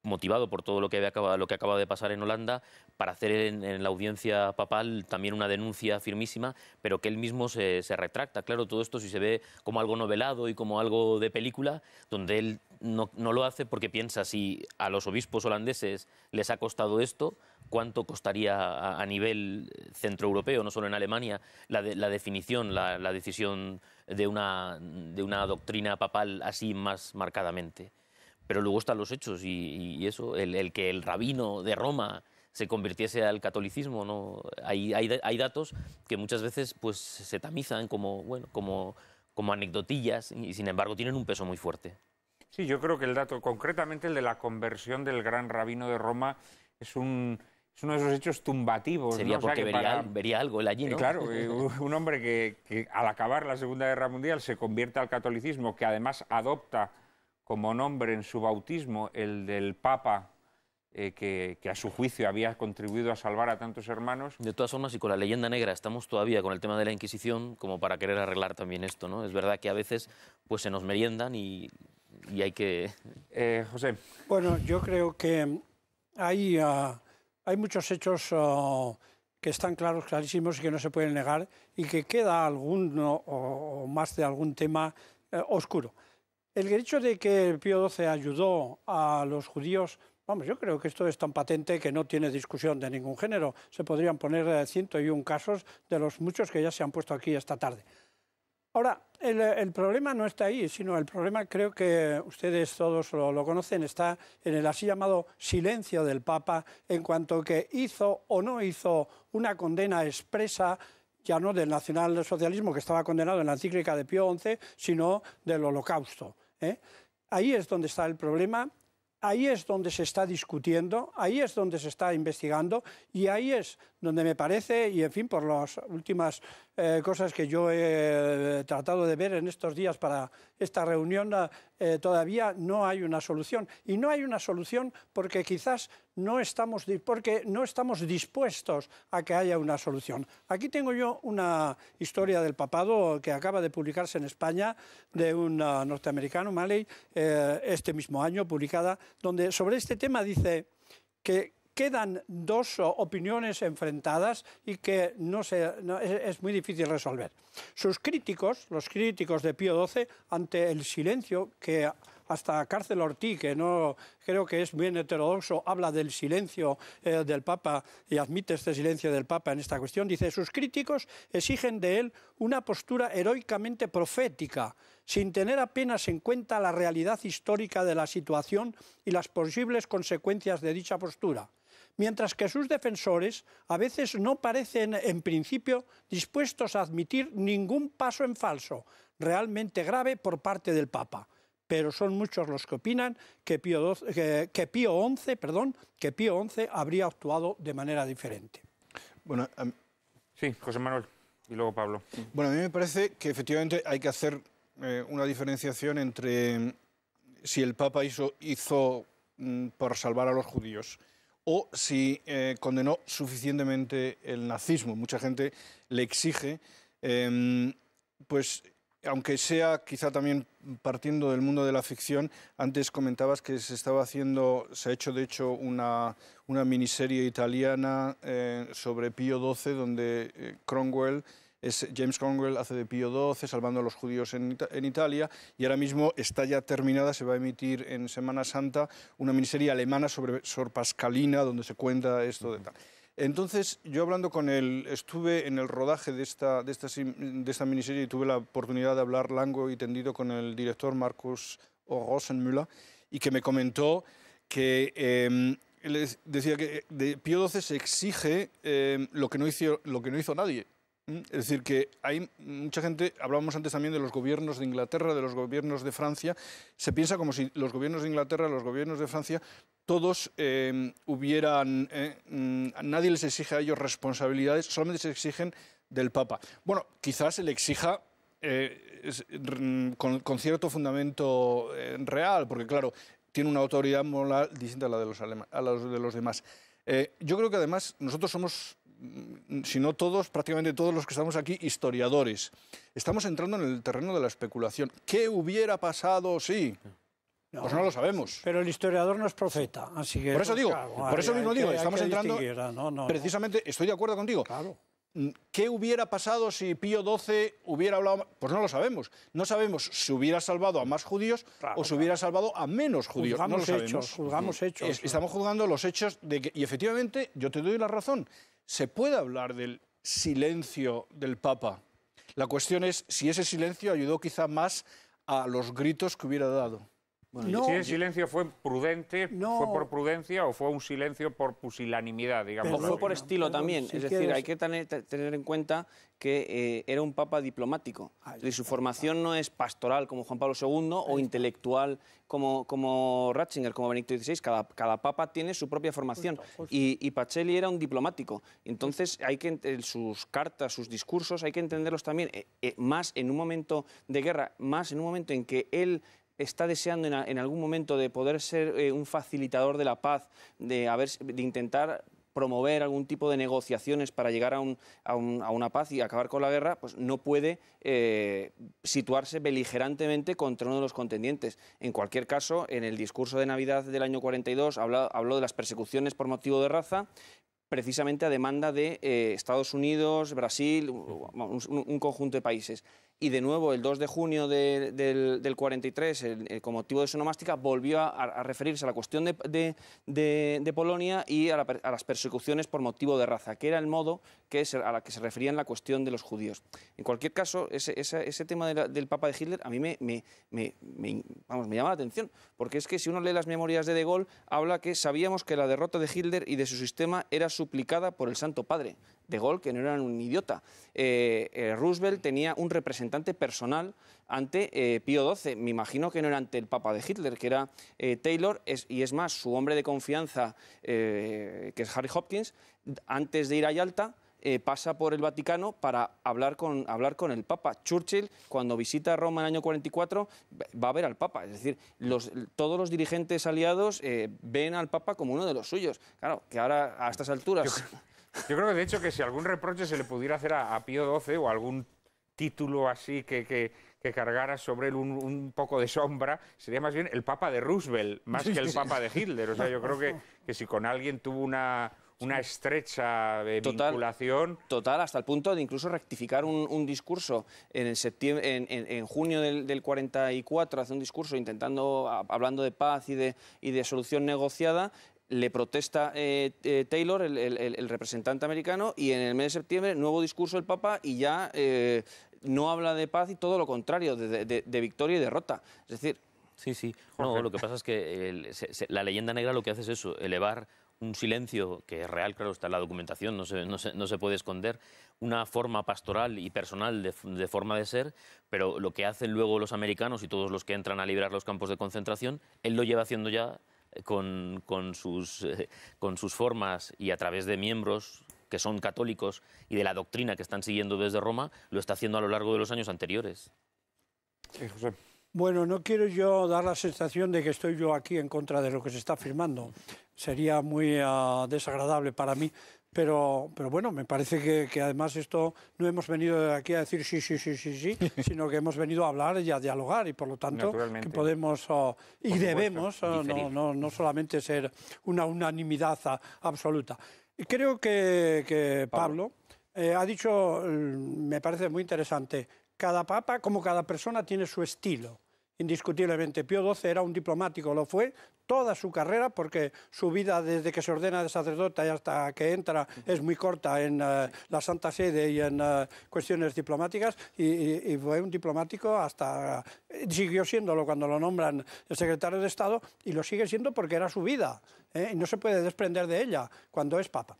motivado por todo lo que acaba de pasar en Holanda, para hacer en la audiencia papal también una denuncia firmísima, pero que él mismo se retracta. Claro, todo esto si se ve como algo novelado y como algo de película, donde él no lo hace porque piensa, si a los obispos holandeses les ha costado esto, ¿cuánto costaría a nivel centroeuropeo, no solo en Alemania, la definición, la decisión de una doctrina papal así más marcadamente? Pero luego están los hechos y eso, el que el rabino de Roma se convirtiese al catolicismo, ¿no? Hay datos que muchas veces pues, se tamizan como anecdotillas y sin embargo tienen un peso muy fuerte. Sí, yo creo que el dato, concretamente el de la conversión del gran rabino de Roma, es uno de esos hechos tumbativos. Sería, ¿no? Porque vería algo él allí, ¿no? Claro, un hombre que al acabar la Segunda Guerra Mundial se convierte al catolicismo, que además adopta como nombre en su bautismo el del Papa, que a su juicio había contribuido a salvar a tantos hermanos. De todas formas, y con la leyenda negra estamos todavía con el tema de la Inquisición, como para querer arreglar también esto, ¿no? Es verdad que a veces pues, se nos meriendan y hay que... José. Bueno, yo creo que hay muchos hechos que están clarísimos y que no se pueden negar, y que queda alguno o más de algún tema oscuro. El hecho de que Pío XII ayudó a los judíos, vamos, yo creo que esto es tan patente que no tiene discusión de ningún género. Se podrían poner 101 casos de los muchos que ya se han puesto aquí esta tarde. Ahora, el problema no está ahí, sino el problema, creo que ustedes todos lo conocen, está en el así llamado silencio del Papa en cuanto que hizo o no hizo una condena expresa, ya no del nacionalsocialismo, que estaba condenado en la encíclica de Pío XI, sino del Holocausto. Ahí es donde está el problema, ahí es donde se está discutiendo, ahí es donde se está investigando, y ahí es donde me parece, y en fin, por las últimas cosas que yo he tratado de ver en estos días para esta reunión, todavía no hay una solución. Y no hay una solución porque quizás no estamos dispuestos a que haya una solución. Aquí tengo yo una historia del papado que acaba de publicarse en España, de un norteamericano, Malley, este mismo año publicada, donde sobre este tema dice que quedan dos opiniones enfrentadas y que es muy difícil resolver. Sus críticos, los críticos de Pío XII, ante el silencio que hasta Cárcel Ortiz, que no creo que es bien heterodoxo, habla del silencio del Papa y admite este silencio del Papa en esta cuestión, dice, sus críticos exigen de él una postura heroicamente profética, sin tener apenas en cuenta la realidad histórica de la situación y las posibles consecuencias de dicha postura, mientras que sus defensores a veces no parecen, en principio, dispuestos a admitir ningún paso en falso, realmente grave por parte del Papa. Pero son muchos los que opinan que Pío XI habría actuado de manera diferente. Bueno, sí, José Manuel, y luego Pablo. Bueno, a mí me parece que efectivamente hay que hacer una diferenciación entre si el Papa hizo por salvar a los judíos o si condenó suficientemente el nazismo. Mucha gente le exige pues aunque sea quizá también partiendo del mundo de la ficción, antes comentabas que se ha hecho de hecho una miniserie italiana sobre Pío XII, donde James Cromwell hace de Pío XII, salvando a los judíos en Italia, y ahora mismo está ya terminada, se va a emitir en Semana Santa, una miniserie alemana sobre Sor Pascalina, donde se cuenta esto de tal. Entonces, yo hablando con él, estuve en el rodaje de esta miniserie y tuve la oportunidad de hablar largo y tendido con el director Markus Rosenmüller, y que me comentó que él decía que de Pío XII se exige lo que no hizo nadie. Es decir, que hay mucha gente, hablábamos antes también de los gobiernos de Inglaterra, de los gobiernos de Francia, se piensa como si los gobiernos de Inglaterra, los gobiernos de Francia, todos nadie les exige a ellos responsabilidades, solamente se exigen del Papa. Bueno, quizás se le exija con cierto fundamento real, porque claro, tiene una autoridad moral distinta a la de los demás. Yo creo que además nosotros somos, si no todos, prácticamente todos los que estamos aquí, historiadores. Estamos entrando en el terreno de la especulación. ¿Qué hubiera pasado si? No, pues no lo sabemos. Pero el historiador no es profeta, así que... Por eso digo, claro, por eso mismo digo, estamos entrando... Precisamente, estoy de acuerdo contigo. Claro. ¿Qué hubiera pasado si Pío XII hubiera hablado? Pues no lo sabemos. No sabemos si hubiera salvado a más judíos o si hubiera salvado a menos judíos. No lo sabemos. Juzgamos hechos. Estamos juzgando los hechos de que... Y efectivamente, yo te doy la razón. Se puede hablar del silencio del Papa. La cuestión es si ese silencio ayudó quizá más a los gritos que hubiera dado. Bueno, si el silencio fue prudente, ¿fue por prudencia o fue un silencio por pusilanimidad, digamos? O fue por estilo también. Es decir, hay que tener en cuenta que era un papa diplomático. Y su formación no es pastoral como Juan Pablo II o intelectual como Ratzinger, como Benedicto XVI. Cada papa tiene su propia formación. Y Pacelli era un diplomático. Entonces, sus cartas, sus discursos, hay que entenderlos también más en un momento de guerra, más en un momento en que él está deseando en algún momento de poder ser un facilitador de la paz, de intentar promover algún tipo de negociaciones para llegar a una paz y acabar con la guerra, pues no puede situarse beligerantemente contra uno de los contendientes. En cualquier caso, en el discurso de Navidad del año 42 habló de las persecuciones por motivo de raza, precisamente a demanda de Estados Unidos, Brasil, un conjunto de países. Y de nuevo, el 2 de junio del 43, con motivo de su onomástica, volvió a referirse a la cuestión de Polonia y a las persecuciones por motivo de raza, que era el modo a la que se refería en la cuestión de los judíos. En cualquier caso, ese tema del Papa de Hitler a mí me llama la atención, porque es que si uno lee las memorias de Gaulle, habla que sabíamos que la derrota de Hitler y de su sistema era suplicada por el Santo Padre. De Gaulle, que no era un idiota. Roosevelt tenía un representante personal ante Pío XII. Me imagino que no era ante el Papa de Hitler, que era Taylor, y es más, su hombre de confianza, que es Harry Hopkins, antes de ir a Yalta, pasa por el Vaticano para hablar con el Papa. Churchill, cuando visita Roma en el año 44, va a ver al Papa. Es decir, todos los dirigentes aliados ven al Papa como uno de los suyos. Claro, que ahora, a estas alturas... Yo creo que, de hecho, que si algún reproche se le pudiera hacer a Pío XII o algún título así que cargara sobre él un poco de sombra, sería más bien el Papa de Roosevelt, más que el Papa de Hitler. O sea, yo creo que si con alguien tuvo una estrecha vinculación... Total, hasta el punto de incluso rectificar un discurso en junio del 44, hace un discurso hablando de paz y de solución negociada. Le protesta Taylor, el representante americano, y en el mes de septiembre, nuevo discurso del Papa, y ya no habla de paz y todo lo contrario, de victoria y derrota. Es decir... Sí. No, lo que pasa es que la leyenda negra lo que hace es eso, elevar un silencio que es real, claro, está en la documentación, no se puede esconder, una forma pastoral y personal de forma de ser, pero lo que hacen luego los americanos y todos los que entran a liberar los campos de concentración, él lo lleva haciendo ya con sus formas y a través de miembros que son católicos y de la doctrina que están siguiendo desde Roma, lo está haciendo a lo largo de los años anteriores. Sí, José. Bueno, no quiero yo dar la sensación de que estoy yo aquí en contra de lo que se está firmando. Sería muy desagradable para mí, Pero bueno, me parece que además esto no hemos venido aquí a decir sí, sino que hemos venido a hablar y a dialogar y por lo tanto que podemos y debemos no solamente ser una unanimidad absoluta. Y creo que Pablo ha dicho, me parece muy interesante, cada papa, como cada persona, tiene su estilo. Indiscutiblemente, Pío XII era un diplomático, lo fue toda su carrera, porque su vida desde que se ordena de sacerdote y hasta que entra es muy corta en la Santa Sede y en cuestiones diplomáticas, y fue un diplomático hasta... Siguió siéndolo cuando lo nombran el secretario de Estado, y lo sigue siendo porque era su vida, y no se puede desprender de ella cuando es papa.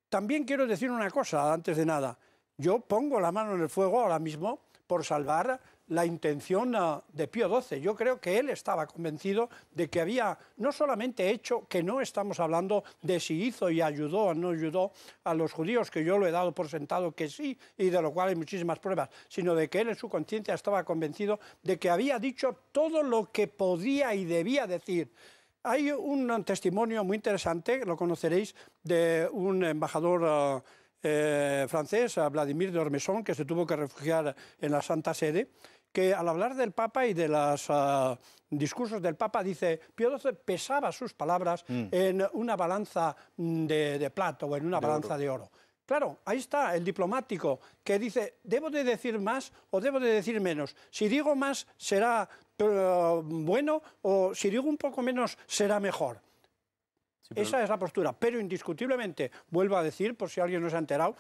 También quiero decir una cosa, antes de nada. Yo pongo la mano en el fuego ahora mismo por salvar la intención de Pío XII. Yo creo que él estaba convencido de que había no solamente hecho, que no estamos hablando de si hizo y ayudó o no ayudó a los judíos, que yo lo he dado por sentado que sí, y de lo cual hay muchísimas pruebas, sino de que él en su conciencia estaba convencido de que había dicho todo lo que podía y debía decir. Hay un testimonio muy interesante, lo conoceréis, de un embajador francés, Vladimir de Ormesson, que se tuvo que refugiar en la Santa Sede, que al hablar del Papa y de los discursos del Papa dice, Pío XII pesaba sus palabras en una balanza de plata o en una balanza de oro. Claro, ahí está el diplomático que dice, ¿debo de decir más o debo de decir menos? Si digo más será bueno o si digo un poco menos será mejor. Sí, esa es la postura, pero indiscutiblemente, vuelvo a decir, por si alguien no se ha enterado,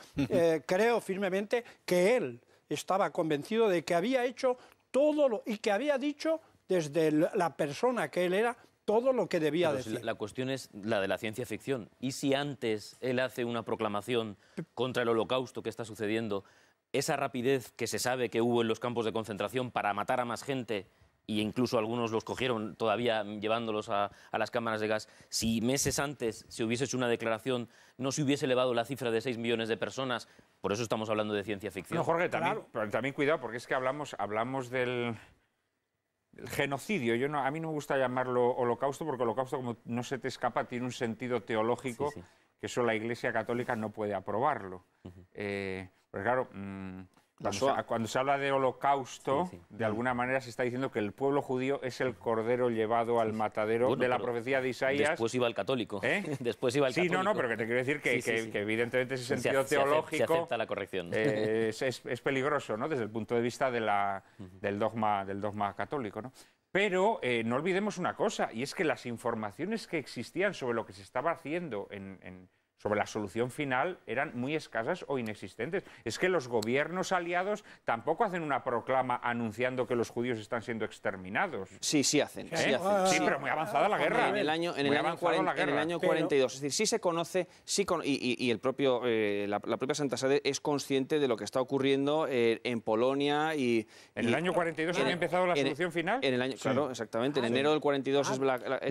creo firmemente que él estaba convencido de que había hecho todo y que había dicho desde la persona que él era todo lo que debía decir. La cuestión es la de la ciencia ficción. ¿Y si antes él hace una proclamación contra el holocausto que está sucediendo, esa rapidez que se sabe que hubo en los campos de concentración para matar a más gente, e incluso algunos los cogieron todavía llevándolos a las cámaras de gas, si meses antes se hubiese hecho una declaración, no se hubiese elevado la cifra de 6 millones de personas? Por eso estamos hablando de ciencia ficción. No, Jorge, también cuidado, porque es que hablamos del genocidio. A mí no me gusta llamarlo holocausto, porque holocausto, como no se te escapa, tiene un sentido teológico que eso la Iglesia Católica no puede aprobarlo. Porque claro... Cuando se habla de holocausto, de alguna manera se está diciendo que el pueblo judío es el cordero llevado al matadero de la profecía de Isaías. Después iba el católico. Después iba el católico. Sí, no, pero que te quiero decir que evidentemente ese sentido teológico se acepta la corrección. Es peligroso, ¿no? Desde el punto de vista del dogma católico, ¿no? Pero no olvidemos una cosa, y es que las informaciones que existían sobre lo que se estaba haciendo sobre la solución final eran muy escasas o inexistentes. Es que los gobiernos aliados tampoco hacen una proclama anunciando que los judíos están siendo exterminados. Sí hacen. Sí, pero muy avanzada la guerra. En el año 42. Es decir, sí se conoce, y el propio, la propia Santa Sede es consciente de lo que está ocurriendo en Polonia y... ¿En el año 42 había empezado la solución final? Claro, exactamente. En enero del 42 es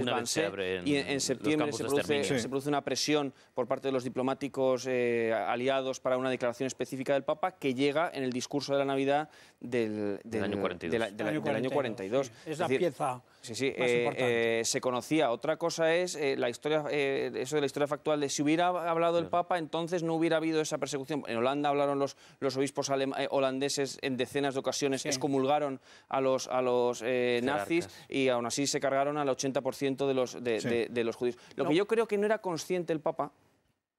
Wannsee, y en septiembre se produce una presión por parte de los diplomáticos aliados para una declaración específica del Papa que llega en el discurso de la Navidad del año 42. Es la pieza más importante. Se conocía. Otra cosa es la historia, eso de la historia factual de si hubiera hablado el Papa, entonces no hubiera habido esa persecución. En Holanda hablaron los obispos holandeses en decenas de ocasiones, excomulgaron a los nazis y aún así se cargaron al 80% de los judíos. Lo que yo creo que no era consciente el Papa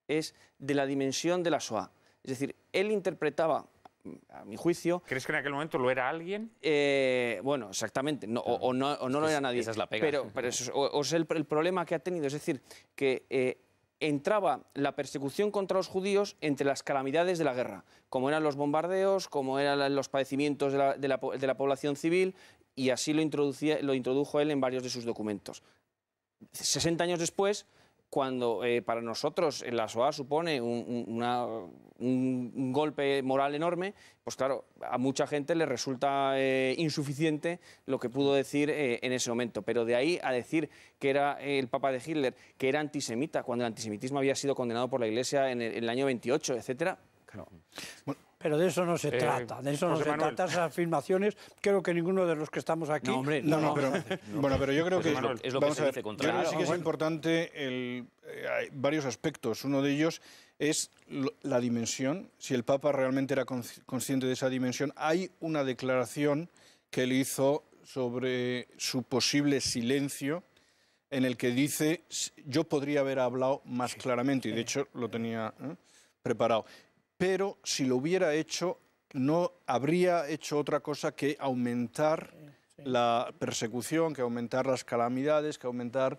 es de la dimensión de la Shoah. Es decir, él interpretaba, a mi juicio... ¿Crees que en aquel momento lo era alguien? Bueno, exactamente, o no lo era nadie. Esa es la pega. Pero es el problema que ha tenido, es decir, que entraba la persecución contra los judíos entre las calamidades de la guerra, como eran los bombardeos, como eran los padecimientos de la población civil, y así lo introdujo él en varios de sus documentos. 60 años después, cuando para nosotros la Shoah supone un golpe moral enorme, pues claro, a mucha gente le resulta insuficiente lo que pudo decir en ese momento. Pero de ahí a decir que era el Papa de Hitler, que era antisemita, cuando el antisemitismo había sido condenado por la Iglesia en el año 28, etcétera, claro. Pero de eso no se trata, esas afirmaciones. Creo que ninguno de los que estamos aquí... Pero yo creo que es lo que se dice contra sí que es importante hay varios aspectos. Uno de ellos es la dimensión, si el Papa realmente era consciente de esa dimensión. Hay una declaración que él hizo sobre su posible silencio, en el que dice, yo podría haber hablado más claramente, y de hecho lo tenía preparado, pero si lo hubiera hecho, no habría hecho otra cosa que aumentar la persecución, que aumentar las calamidades, que aumentar...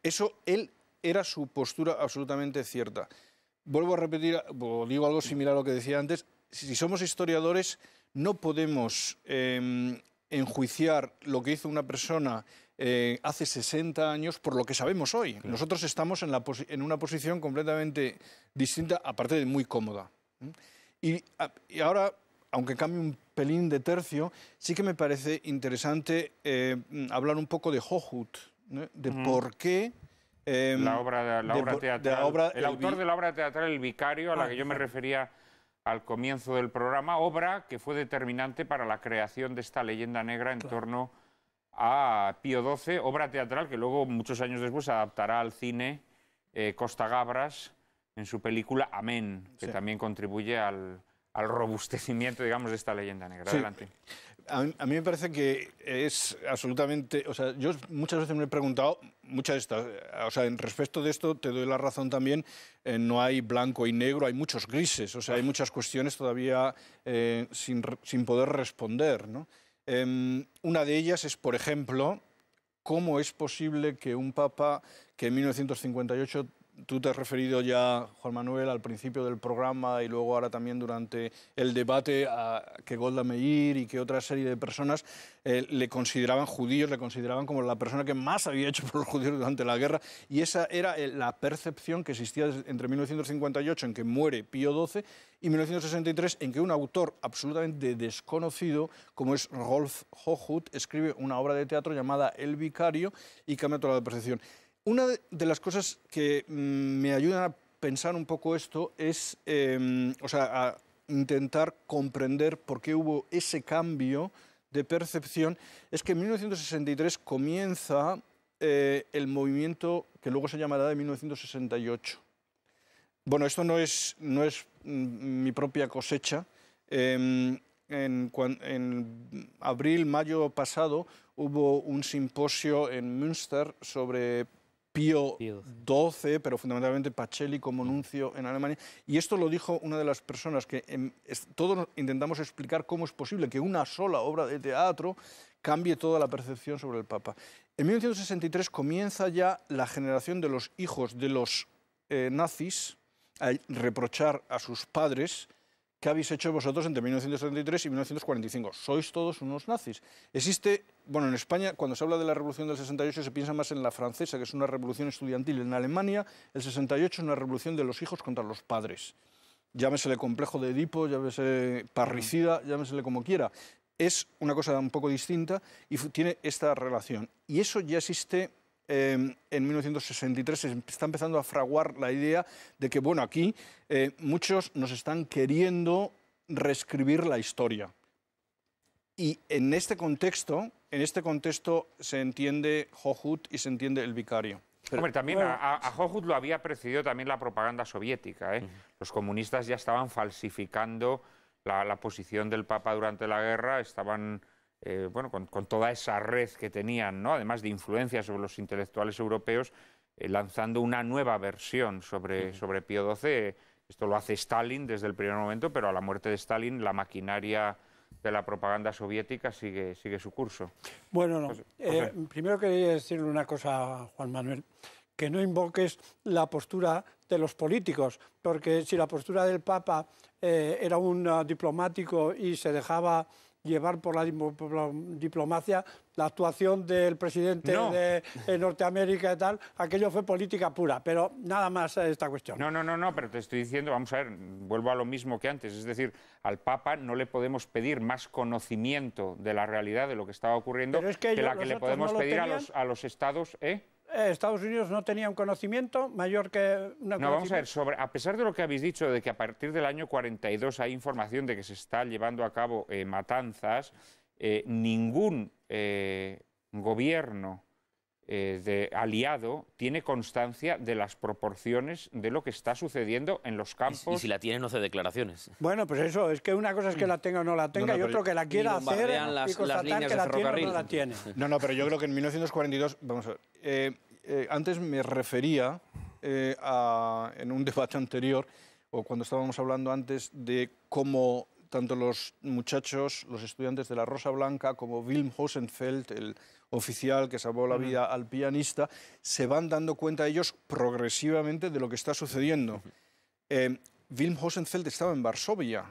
Eso, era su postura absolutamente cierta. Vuelvo a repetir, digo algo similar a lo que decía antes, si somos historiadores no podemos enjuiciar lo que hizo una persona hace 60 años por lo que sabemos hoy. Claro. Nosotros estamos en una posición completamente distinta, aparte de muy cómoda. Y ahora, aunque cambie un pelín de tercio, sí que me parece interesante hablar un poco de Hochhuth, ¿no? De por qué... el autor de la obra teatral El Vicario, a la que yo me refería al comienzo del programa, obra que fue determinante para la creación de esta leyenda negra en torno a Pío XII, obra teatral que luego, muchos años después, adaptará al cine Costa Gabras en su película Amén, que también contribuye al robustecimiento, digamos, de esta leyenda negra. Adelante. A mí me parece que es absolutamente... O sea, yo muchas veces me he preguntado, muchas de estas... O sea, en respecto de esto te doy la razón también, no hay blanco y negro, hay muchos grises, o sea, hay muchas cuestiones todavía sin poder responder, ¿no? Una de ellas es, por ejemplo, cómo es posible que un papa que en 1958... Tú te has referido ya, Juan Manuel, al principio del programa y luego ahora también durante el debate a que Golda Meir y que otra serie de personas le consideraban judíos, le consideraban como la persona que más había hecho por los judíos durante la guerra, y esa era la percepción que existía entre 1958, en que muere Pío XII, y 1963, en que un autor absolutamente desconocido, como es Rolf Hochhuth, escribe una obra de teatro llamada El Vicario y cambia toda la percepción. Una de las cosas que me ayudan a pensar un poco esto es, a intentar comprender por qué hubo ese cambio de percepción, es que en 1963 comienza el movimiento que luego se llamará de 1968. Bueno, esto no es mi propia cosecha. En abril, mayo pasado, hubo un simposio en Münster sobre Pío XII, pero fundamentalmente Pacelli como nuncio en Alemania. Y esto lo dijo una de las personas que todos intentamos explicar cómo es posible que una sola obra de teatro cambie toda la percepción sobre el Papa. En 1963 comienza ya la generación de los hijos de los nazis a reprochar a sus padres: ¿qué habéis hecho vosotros entre 1933 y 1945? Sois todos unos nazis. Existe, bueno, en España, cuando se habla de la Revolución del 68, se piensa más en la francesa, que es una revolución estudiantil. En Alemania, el 68 es una revolución de los hijos contra los padres. Llámesele complejo de Edipo, llámesele parricida, llámesele como quiera. Es una cosa un poco distinta y tiene esta relación. Y eso ya existe... en 1963 se está empezando a fraguar la idea de que, bueno, aquí muchos nos están queriendo reescribir la historia. Y en este contexto se entiende Hochhuth y se entiende El Vicario. Hombre, también a Hochhuth lo había precedido también la propaganda soviética, ¿eh? Los comunistas ya estaban falsificando la posición del Papa durante la guerra, estaban... con toda esa red que tenían, ¿no? Además de influencia sobre los intelectuales europeos, lanzando una nueva versión sobre Pío XII. Esto lo hace Stalin desde el primer momento, pero a la muerte de Stalin la maquinaria de la propaganda soviética sigue su curso. Bueno, no. Primero quería decirle una cosa, Juan Manuel, que no invoques la postura de los políticos, porque si la postura del Papa era un diplomático y se dejaba llevar por la diplomacia, la actuación del presidente de Norteamérica y tal, aquello fue política pura, pero nada más esta cuestión. No, pero te estoy diciendo, vamos a ver, vuelvo a lo mismo que antes, es decir, al Papa no le podemos pedir más conocimiento de la realidad de lo que estaba ocurriendo que la que le podemos pedir a los estados, Estados Unidos no tenía un conocimiento mayor que una... No, vamos a ver, a pesar de lo que habéis dicho, de que a partir del año 42 hay información de que se está llevando a cabo matanzas, ningún gobierno de aliado tiene constancia de las proporciones de lo que está sucediendo en los campos. Y si la tiene, no hace declaraciones. Bueno, pues eso, es que una cosa es que la tenga o no la tenga y otro que la quiera hacer y constatar que la tiene o no la tiene. No, pero yo creo que en 1942, vamos a ver, antes me refería en un debate anterior, o cuando estábamos hablando antes, de cómo tanto los muchachos, los estudiantes de la Rosa Blanca, como Wilhelm Hosenfeld, el oficial que salvó la vida al pianista, se van dando cuenta ellos progresivamente de lo que está sucediendo. Wilhelm Hosenfeld estaba en Varsovia,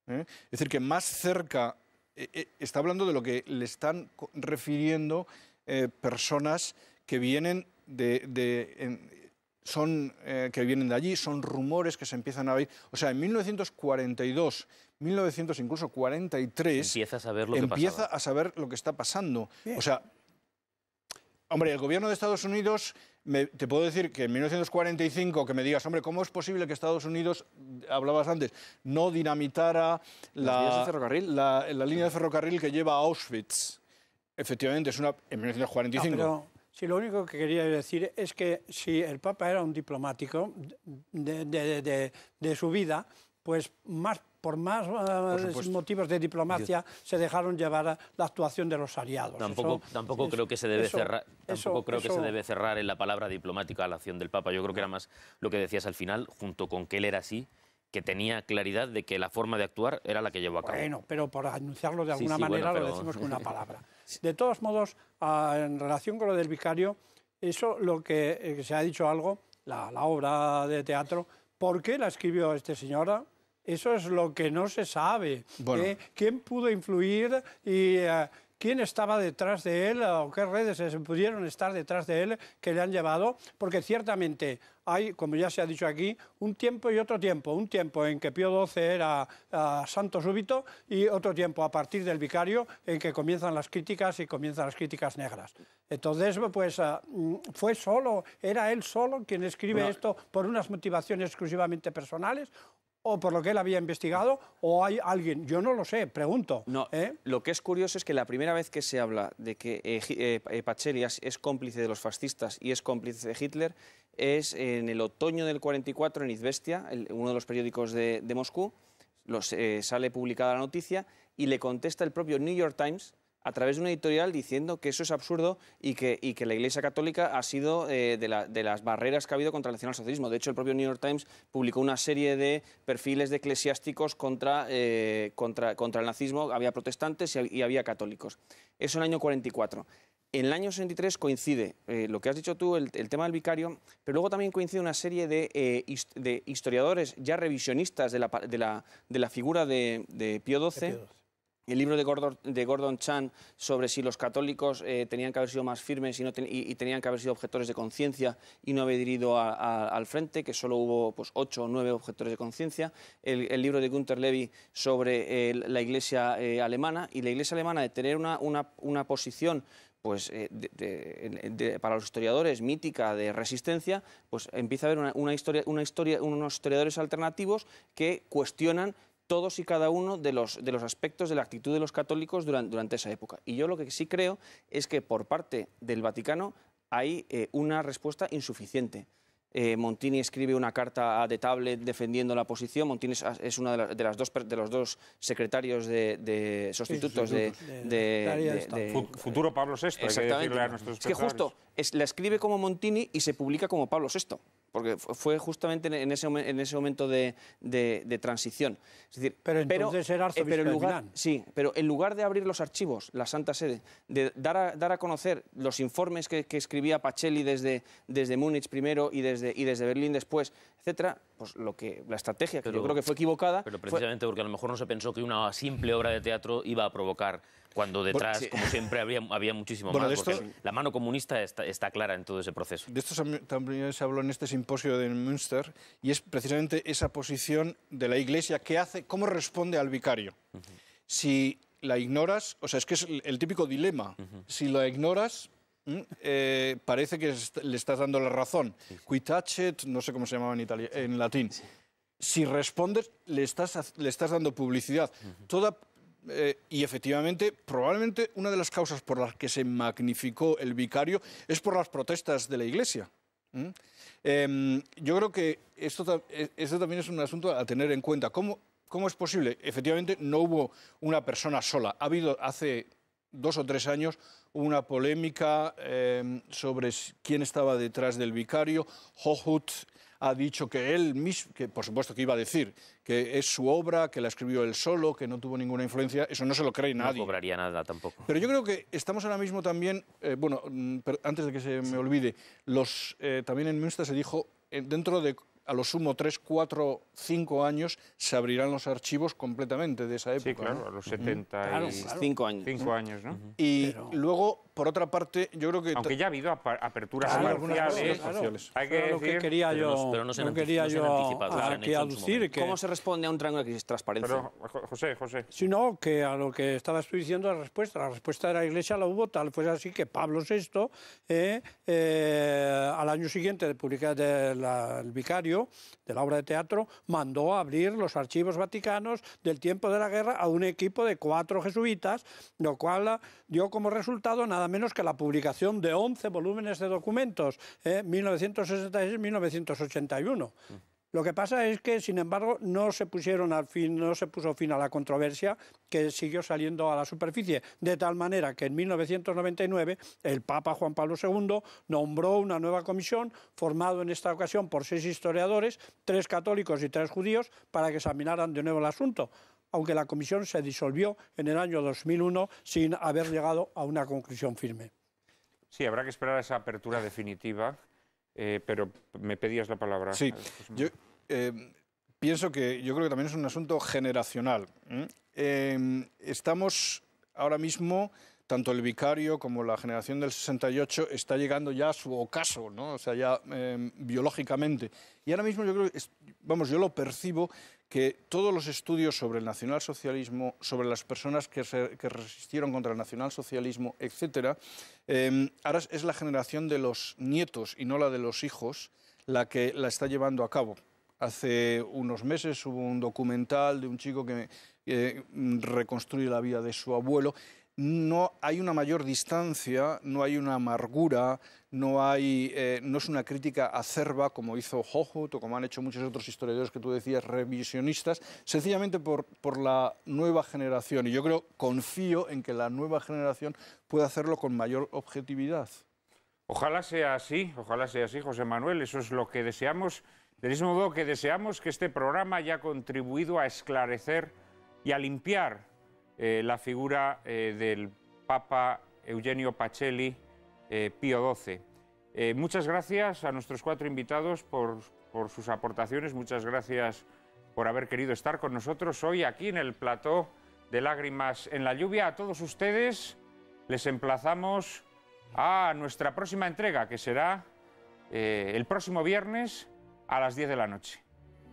es decir, que más cerca, está hablando de lo que le están refiriendo personas que vienen que vienen de allí, son rumores que se empiezan a oír. O sea, en 1942, 1900 incluso 43, empieza a saber lo que está pasando. Bien. O sea, hombre, el gobierno de Estados Unidos, te puedo decir que en 1945, que me digas, hombre, ¿cómo es posible que Estados Unidos, hablabas antes, no dinamitara la línea de ferrocarril que lleva a Auschwitz? Efectivamente, en 1945. No, pero si lo único que quería decir es que si el Papa era un diplomático de su vida, pues por más motivos de diplomacia se dejaron llevar a la actuación de los aliados. Tampoco creo que se debe cerrar. Tampoco creo que se debe cerrar en la palabra diplomática a la acción del Papa. Yo creo que era más lo que decías al final, junto con que él era así, que tenía claridad de que la forma de actuar era la que llevó a cabo. Bueno, pero por anunciarlo de alguna manera lo decimos con una palabra. De todos modos, en relación con lo del vicario, eso lo que se ha dicho algo, la obra de teatro, ¿por qué la escribió este señor? Eso es lo que no se sabe. Bueno. ¿Quién pudo influir y quién estaba detrás de él o qué redes pudieron estar detrás de él que le han llevado? Porque ciertamente hay, como ya se ha dicho aquí, un tiempo y otro tiempo. Un tiempo en que Pío XII era santo súbito y otro tiempo a partir del vicario en que comienzan las críticas y comienzan las críticas negras. Entonces, pues era él solo quien escribe esto por unas motivaciones exclusivamente personales, o por lo que él había investigado, o hay alguien, yo no lo sé, pregunto. No, lo que es curioso es que la primera vez que se habla de que Pacelli es cómplice de los fascistas y es cómplice de Hitler es en el otoño del 44 en Izvestia, uno de los periódicos de Moscú, sale publicada la noticia y le contesta el propio New York Times a través de un editorial diciendo que eso es absurdo y que la Iglesia Católica ha sido de las barreras que ha habido contra el nacionalsocialismo. De hecho, el propio New York Times publicó una serie de perfiles de eclesiásticos contra el nazismo. Había protestantes y había católicos. Eso en el año 44. En el año 63 coincide lo que has dicho tú, el tema del vicario, pero luego también coincide una serie de historiadores ya revisionistas de la figura de Pío XII. El libro de Gordon Chang sobre si los católicos tenían que haber sido más firmes y tenían que haber sido objetores de conciencia y no haber ido al frente, que solo hubo 8 o 9 objetores de conciencia. El libro de Günter Levy sobre la Iglesia alemana, y la Iglesia alemana de tener una posición pues para los historiadores mítica de resistencia, pues empieza a haber unos historiadores alternativos que cuestionan todos y cada uno de los aspectos de la actitud de los católicos durante esa época. Y yo lo que sí creo es que por parte del Vaticano hay una respuesta insuficiente. Montini escribe una carta a De Tablet defendiendo la posición. Montini es uno de los dos secretarios de sustitutos de futuro Pablo VI, hay que decirle a nuestros espectadores. Es que justo la escribe como Montini y se publica como Pablo VI, porque fue justamente en ese momento de transición. Es decir, pero entonces era arzobispo de Milán. Sí, pero en lugar de abrir los archivos, la Santa Sede, de dar a conocer los informes que escribía Pacelli desde Múnich primero y desde Berlín después, etcétera, pues la estrategia, que yo creo que fue equivocada. Pero precisamente porque a lo mejor no se pensó que una simple obra de teatro iba a provocar, cuando detrás, como siempre, había muchísimo más. Porque la mano comunista está clara en todo ese proceso. De esto también se habló en este simposio de Münster, y es precisamente esa posición de la Iglesia que hace, cómo responde al vicario. Si la ignoras, o sea, es que es el típico dilema. Si la ignoras, parece que le estás dando la razón. Qui tacet, no sé cómo se llamaba en latín. Si respondes, le estás dando publicidad. y efectivamente, probablemente una de las causas por las que se magnificó el vicario es por las protestas de la Iglesia. Yo creo que esto también es un asunto a tener en cuenta. ¿Cómo es posible? Efectivamente, no hubo una persona sola. Ha habido hace 2 o 3 años una polémica sobre quién estaba detrás del vicario. Hochhuth ha dicho que él mismo, que por supuesto que iba a decir que es su obra, que la escribió él solo, que no tuvo ninguna influencia. Eso no se lo cree nadie. No cobraría nada tampoco. Pero yo creo que estamos ahora mismo también, antes de que se me olvide, también en Münster se dijo, dentro de a lo sumo 3, 4, 5 años se abrirán los archivos completamente de esa época. Sí, claro, ¿no? a los 75 años. 5 años, ¿no? Y luego, por otra parte, yo creo que... Aunque ya ha habido aperturas parciales. Hay que decir... Lo que quería yo, pero no se han aquí aducir que... ¿Cómo se responde a un triángulo de crisis? Transparencia. Pero, José. Sino que a lo que estabas tú diciendo, la respuesta de la Iglesia la hubo, tal fue así que Pablo VI, al año siguiente de publicar el vicario de la obra de teatro, mandó a abrir los archivos vaticanos del tiempo de la guerra a un equipo de 4 jesuitas, lo cual dio como resultado nada menos que la publicación de 11 volúmenes de documentos, 1966-1981. Lo que pasa es que, sin embargo, no se puso fin a la controversia que siguió saliendo a la superficie, de tal manera que en 1999 el Papa Juan Pablo II nombró una nueva comisión, formado en esta ocasión por 6 historiadores, 3 católicos y 3 judíos, para que examinaran de nuevo el asunto, aunque la comisión se disolvió en el año 2001 sin haber llegado a una conclusión firme. Sí, habrá que esperar a esa apertura definitiva. Pero me pedías la palabra. Sí, yo pienso que yo creo que también es un asunto generacional. Estamos ahora mismo, tanto el vicario como la generación del 68 está llegando ya a su ocaso, ¿no? O sea, ya biológicamente. Y ahora mismo yo creo que, yo lo percibo, que todos los estudios sobre el nacionalsocialismo, sobre las personas que resistieron contra el nacionalsocialismo, etcétera, ahora es la generación de los nietos y no la de los hijos la que la está llevando a cabo. Hace unos meses hubo un documental de un chico que reconstruye la vida de su abuelo. No hay una mayor distancia, no hay una amargura, no es una crítica acerba como hizo Hochhuth o como han hecho muchos otros historiadores que tú decías, revisionistas, sencillamente por la nueva generación. Y yo confío en que la nueva generación pueda hacerlo con mayor objetividad. Ojalá sea así, José Manuel, eso es lo que deseamos. Del mismo modo que deseamos que este programa haya contribuido a esclarecer y a limpiar la figura del Papa Eugenio Pacelli, Pío XII. Muchas gracias a nuestros 4 invitados por sus aportaciones, muchas gracias por haber querido estar con nosotros hoy aquí en el plató de Lágrimas en la Lluvia. A todos ustedes les emplazamos a nuestra próxima entrega, que será el próximo viernes a las 10 de la noche.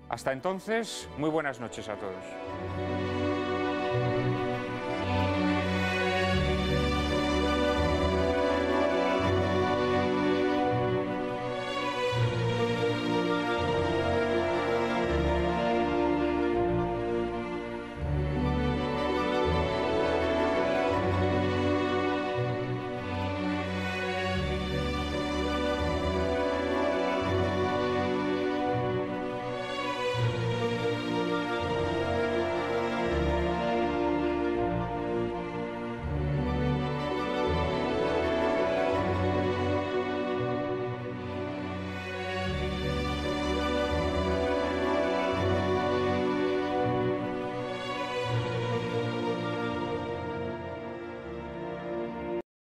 Hasta entonces, muy buenas noches a todos.